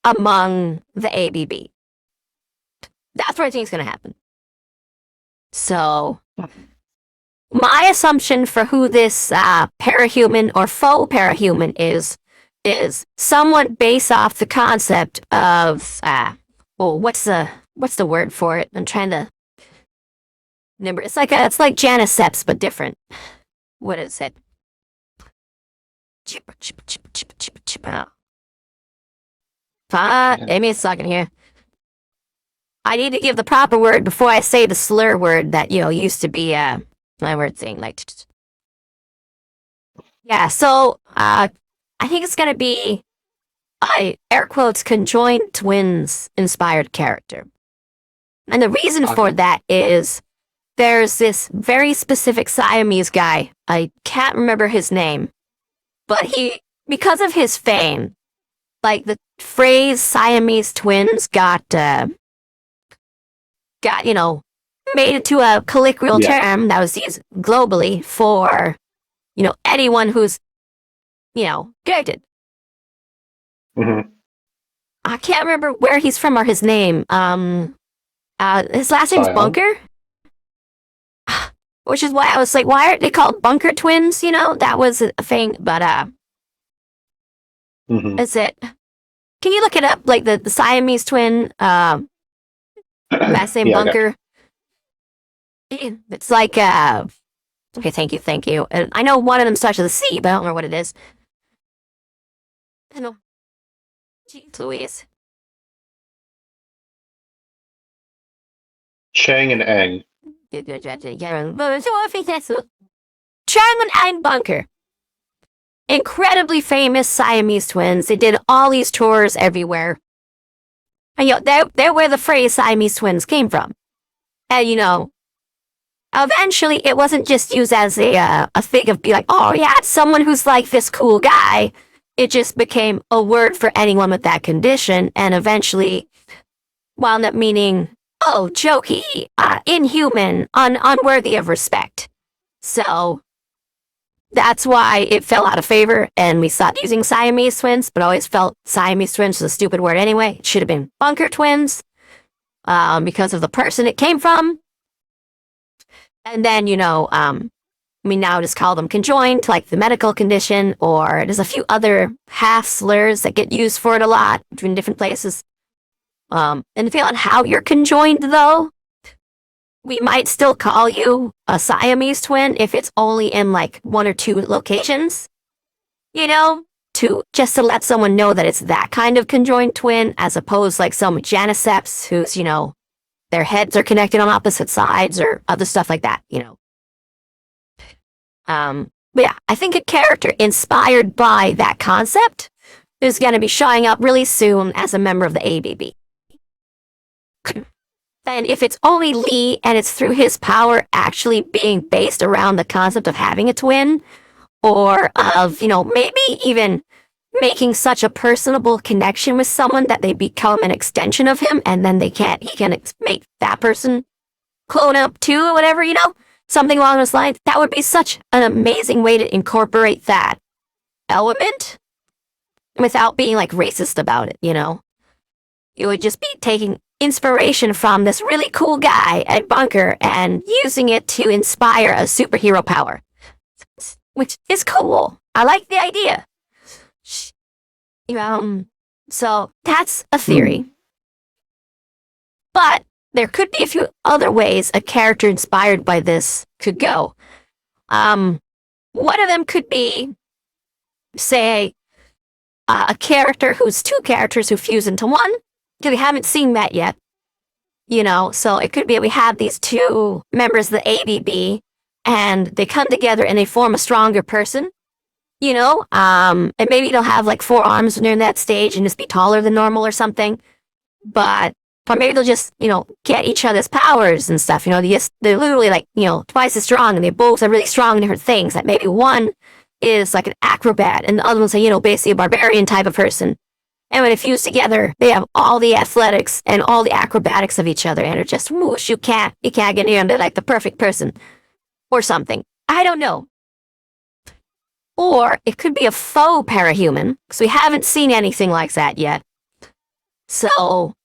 among the ABB. That's what I think is going to happen. So, my assumption for who this parahuman or faux parahuman is somewhat based off the concept of what's the word for it? I'm trying to remember. It's like Janiceps, but different. What is it? Give me a second here. I need to give the proper word before I say the slur word that used to be my word thing. So I think it's gonna be air quotes conjoined twins inspired character, and the reason for that is there's this very specific Siamese guy. I can't remember his name, but because of his fame, the phrase Siamese twins got made it to a colloquial term that was used globally for, anyone who's, gifted. Mm-hmm. I can't remember where he's from or his name. His last name's Bunker, which is why I was like, why are they called Bunker twins? That was a thing, but is it? Can you look it up? The Siamese twin, last name Bunker. It's Okay, thank you, thank you. And I know one of them starts with a C, but I don't remember what it is. I know. Jeez Louise. Chang and Eng. Chang and Bunker. Incredibly famous Siamese twins. They did all these tours everywhere. And they're where the phrase Siamese twins came from. And eventually it wasn't just used as a thing of be like, oh yeah, it's someone who's like this cool guy. It just became a word for anyone with that condition, and eventually wound up meaning, oh, jokey, inhuman, unworthy of respect. So that's why it fell out of favor, and we stopped using Siamese twins, but always felt Siamese twins was a stupid word anyway. It should have been bunker twins, because of the person it came from. And then, we now just call them conjoined, like the medical condition, or there's a few other half slurs that get used for it a lot between different places. And depending on how you're conjoined, though, we might still call you a Siamese twin if it's only in like one or two locations, just to let someone know that it's that kind of conjoined twin, as opposed like some Janiceps who's, their heads are connected on opposite sides or other stuff like that, But yeah, I think a character inspired by that concept is going to be showing up really soon as a member of the ABB. And if it's only Lee and it's through his power actually being based around the concept of having a twin, or of, maybe even making such a personable connection with someone that they become an extension of him, and then he can make that person clone up too, or whatever, something along those lines. That would be such an amazing way to incorporate that element without being like racist about it, You would just be taking inspiration from this really cool guy at Bunker and using it to inspire a superhero power, which is cool. I like the idea. So that's a theory. But there could be a few other ways a character inspired by this could go. One of them could be, say, a character who's two characters who fuse into one. Because we haven't seen that yet. So it could be we have these two members of the ABB, and they come together and they form a stronger person. And maybe they'll have like 4 arms when they're in that stage and just be taller than normal or something. Or maybe they'll just, get each other's powers and stuff. They're literally like, twice as strong, and they both are really strong in different things. Like maybe one is like an acrobat and the other one's like, basically a barbarian type of person. And when they fuse together, they have all the athletics and all the acrobatics of each other, and it's just whoosh, you can't get near them. They're like the perfect person. Or something. I don't know. Or it could be a faux parahuman, because we haven't seen anything like that yet. So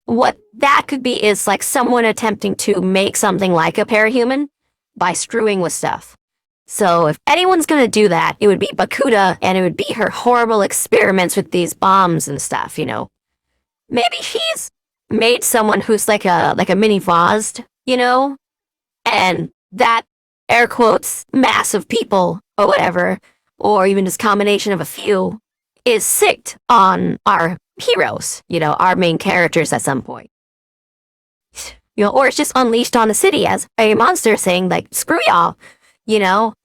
what that could be is like someone attempting to make something like a parahuman by screwing with stuff. So if anyone's going to do that, it would be Bakuda, and it would be her horrible experiments with these bombs and stuff, Maybe she's made someone who's like a mini Vazd, And that, air quotes, mass of people or whatever, or even this combination of a few, is sicked on our heroes, our main characters at some point. Or it's just unleashed on the city as a monster saying, like, screw y'all. We don't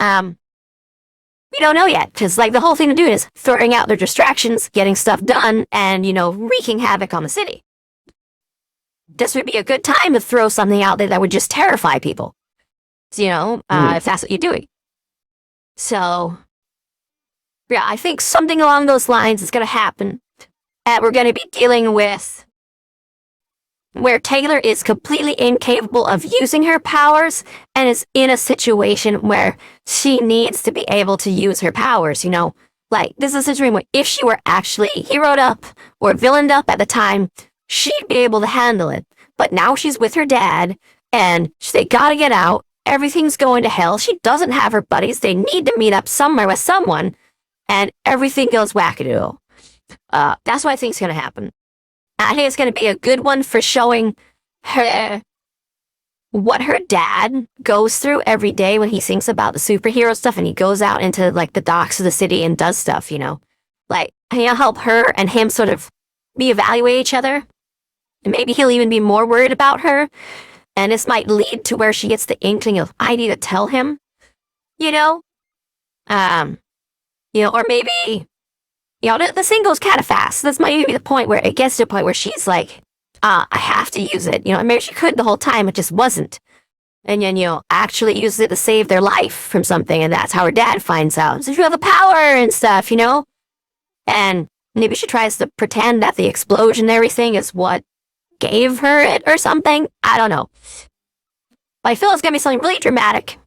know yet, because like the whole thing to do is throwing out their distractions, getting stuff done, and wreaking havoc on the city. This would be a good time to throw something out there that would just terrify people. If that's what you're doing. So yeah, I think something along those lines is going to happen, and we're going to be dealing with where Taylor is completely incapable of using her powers and is in a situation where she needs to be able to use her powers, Like, this is a situation where if she were actually heroed up or villained up at the time, she'd be able to handle it. But now she's with her dad, and they gotta get out. Everything's going to hell. She doesn't have her buddies. They need to meet up somewhere with someone, and everything goes wackadoo. That's what I think is going to happen. I think it's going to be a good one for showing her what her dad goes through every day when he thinks about the superhero stuff and he goes out into like the docks of the city and does stuff, like he'll help her and him sort of reevaluate each other. And maybe he'll even be more worried about her. And this might lead to where she gets the inkling of, I need to tell him, you know? Or maybe, the thing goes kind of fast. This might be the point where it gets to a point where she's like, I have to use it. And maybe she could the whole time, it just wasn't. And then, actually use it to save their life from something. And that's how her dad finds out. So you have the power and stuff, And maybe she tries to pretend that the explosion and everything is what gave her it or something. I don't know. But I feel it's going to be something really dramatic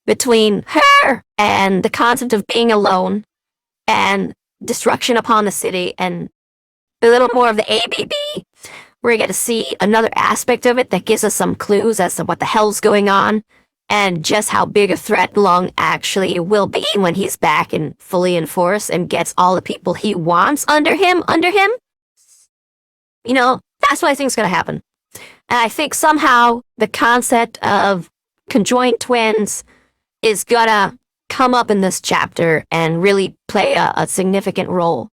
between her and the concept of being alone and destruction upon the city and a little more of the ABB. We're going to see another aspect of it that gives us some clues as to what the hell's going on and just how big a threat Lung actually will be when he's back and fully in force and gets all the people he wants under him. That's what I think is going to happen. And I think somehow the concept of conjoined twins is going to come up in this chapter and really play a significant role.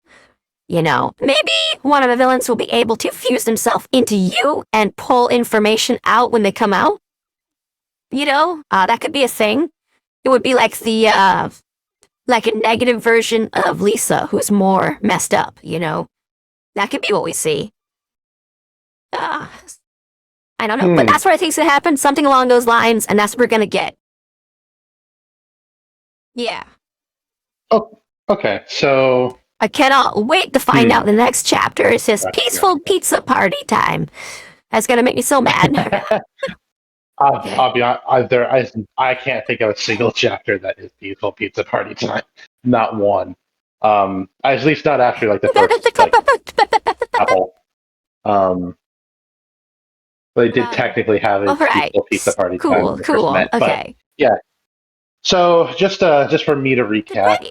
Maybe one of the villains will be able to fuse himself into you and pull information out when they come out. That could be a thing. It would be like like a negative version of Lisa, who's more messed up, That could be what we see. I don't know, but that's what I think's gonna happen. Something along those lines, and that's what we're gonna get. Yeah. Oh, okay. So I cannot wait to find out the next chapter. It says peaceful pizza party time. That's gonna make me so mad. I'll be honest. I can't think of a single chapter that is peaceful pizza party time. Not one. At least not after like the first couple. They did technically have a peaceful pizza party time. Cool. Met, okay. Yeah. So just for me to recap,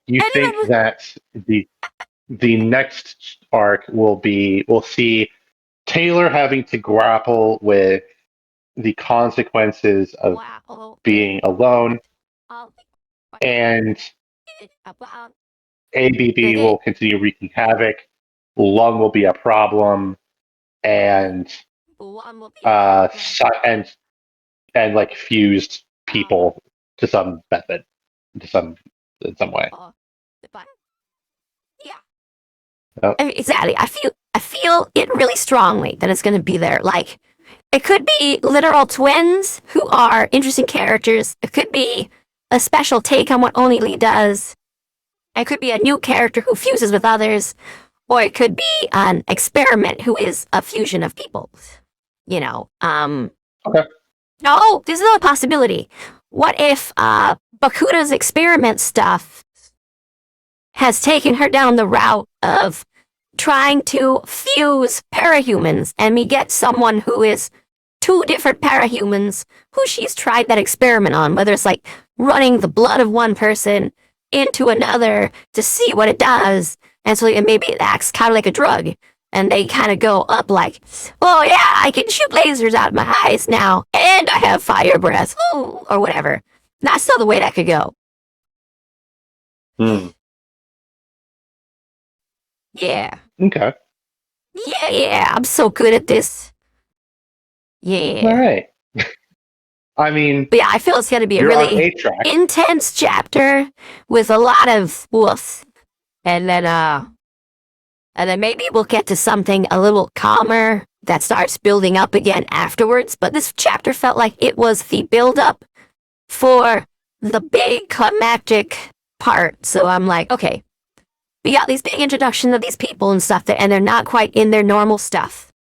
you think that the next arc we'll see Taylor having to grapple with the consequences of being alone, and ABB will continue wreaking havoc. Lung will be a problem, and and like fused people to some method, in some way. Yeah. Exactly. I feel it really strongly that it's going to be there. Like, it could be literal twins who are interesting characters. It could be a special take on what Only Lee does. It could be a new character who fuses with others. Or it could be an experiment who is a fusion of people. Okay. Oh, there's another possibility. What if Bakuta's experiment stuff has taken her down the route of trying to fuse parahumans, and we get someone who is two different parahumans who she's tried that experiment on, whether it's like running the blood of one person into another to see what it does, and so maybe it acts kind of like a drug, and they kind of go up like, oh yeah, I can shoot lasers out of my eyes now, and I have fire breath, or whatever. That's still the way that could go. Yeah. Okay. Yeah, I'm so good at this. Yeah. All right. I mean, but yeah, I feel it's going to be a really intense chapter with a lot of woof. And then maybe we'll get to something a little calmer that starts building up again afterwards. But this chapter felt like it was the build-up for the big climactic part. So I'm like, okay, we got these big introductions of these people and stuff, and they're not quite in their normal stuff.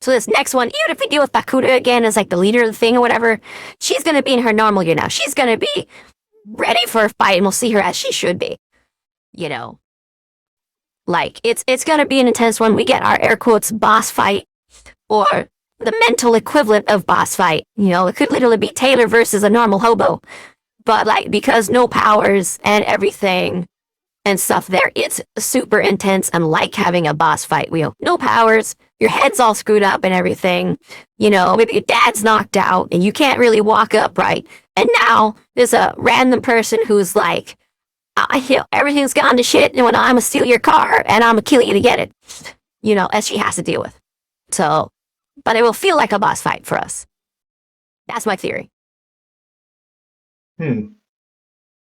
So this next one, even if we deal with Bakuta again as like the leader of the thing or whatever, she's going to be in her normal gear now. She's going to be ready for a fight, and we'll see her as she should be. Like, it's going to be an intense one. We get our air quotes boss fight, or the mental equivalent of boss fight. It could literally be Taylor versus a normal hobo. But like, because no powers and everything and stuff there, it's super intense and like having a boss fight wheel. No powers, your head's all screwed up and everything. You know, maybe your dad's knocked out and you can't really walk upright. And now there's a random person who's like, everything's gone to shit and I'm gonna steal your car and I'm gonna kill you to get it. You know, as she has to deal with. So, but it will feel like a boss fight for us. That's my theory. All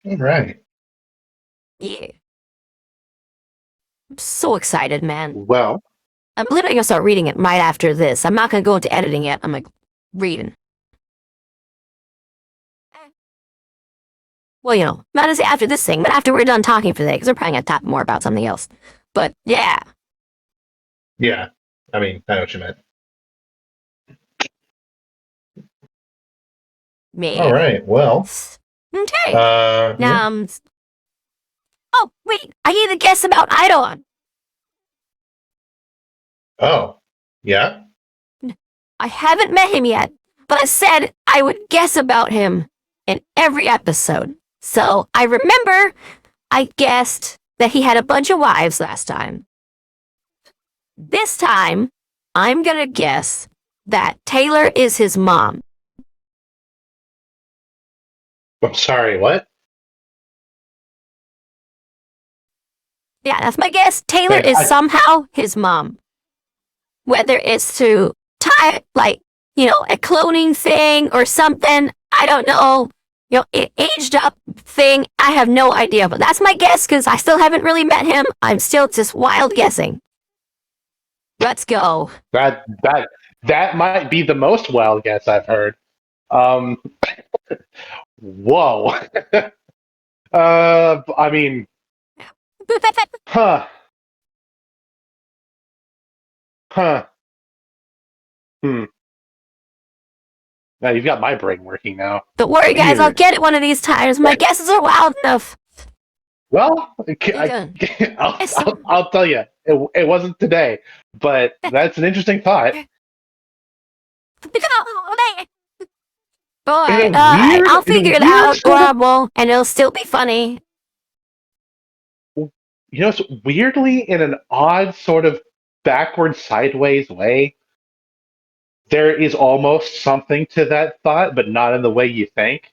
right. Yeah. I'm so excited, man. Well, I'm literally gonna start reading it right after this. I'm not gonna go into editing yet. I'm like, reading. Well, you know, not as after this thing, but after we're done talking for today, because we're probably gonna talk more about something else. But yeah. yeah. I mean, I know what you meant. Me. All right. Well. Okay. Yeah. Now, oh, wait. I need to guess about Eidolon. Oh. Yeah. I haven't met him yet, but I said I would guess about him in every episode. So I remember I guessed that he had a bunch of wives last time. This time, I'm gonna guess that Taylor is his mom. I'm sorry. What? Yeah, that's my guess. Taylor Wait, is somehow his mom. Whether it's to tie, like, you know, a cloning thing or something, I don't know. You know, it aged up thing, I have no idea. But that's my guess because I still haven't really met him. I'm still just wild guessing. Let's go. That might be the most wild guess I've heard. Whoa. I mean, huh. Now you've got my brain working now. Don't worry, guys. I'll get it one of these times. My guesses are wild enough. Well, I'll tell you, it wasn't today, but that's an interesting thought. Boy, I'll figure it out, horrible, and it'll still be funny. You know, it's weirdly in an odd sort of backward, sideways way. There is almost something to that thought, but not in the way you think.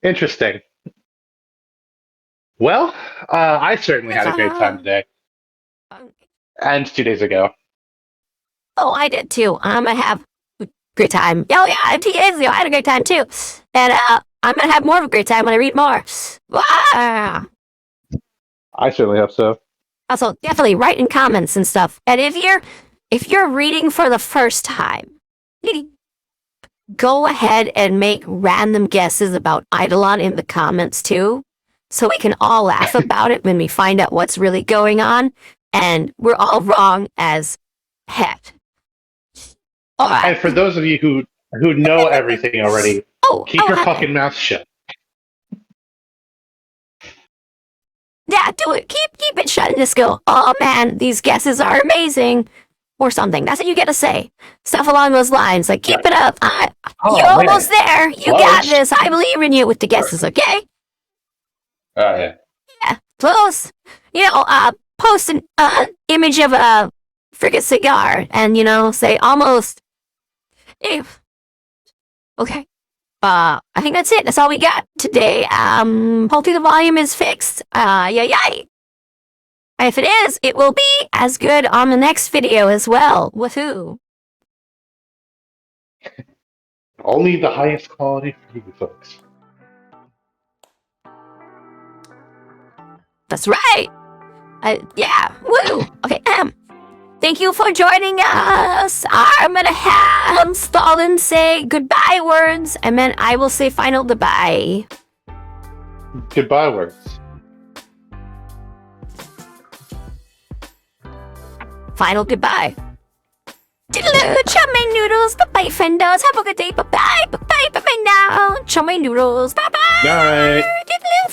Interesting. Well, I certainly had a great time today. And 2 days ago. Oh, I did too. I'm gonna have a great time. Oh yeah, 2 days ago I had a great time too. And I'm gonna have more of a great time when I read more. I certainly hope so. Also, definitely write in comments and stuff. And if you're reading for the first time, go ahead and make random guesses about Eidolon in the comments too, so we can all laugh about it when we find out what's really going on, and we're all wrong as heck. All right. And for those of you who know everything already, keep your fucking mouth shut. Yeah, do it. Keep it shut and just go, oh man, these guesses are amazing. Or something. That's what you get to say. Stuff along those lines. Like, keep it up. You're almost there. You got this. I believe in you with the guesses, okay? Yeah. Yeah, close. You know, post an image of a friggin' cigar and, you know, say almost. Okay. I think that's it. That's all we got today. Hopefully the volume is fixed. Yay. If it is, it will be as good on the next video as well. Woohoo! Only the highest quality for you folks. That's right! Yeah, woo! Okay, thank you for joining us! I'm gonna have Stalin say goodbye words, and then I will say final goodbye. Goodbye words. Final goodbye. Diddle-oo, chummy noodles, bye-bye, friendos. Have a good day, bye-bye, bye-bye, bye-bye now. Chummy noodles, bye-bye. All right. Diddle-oo,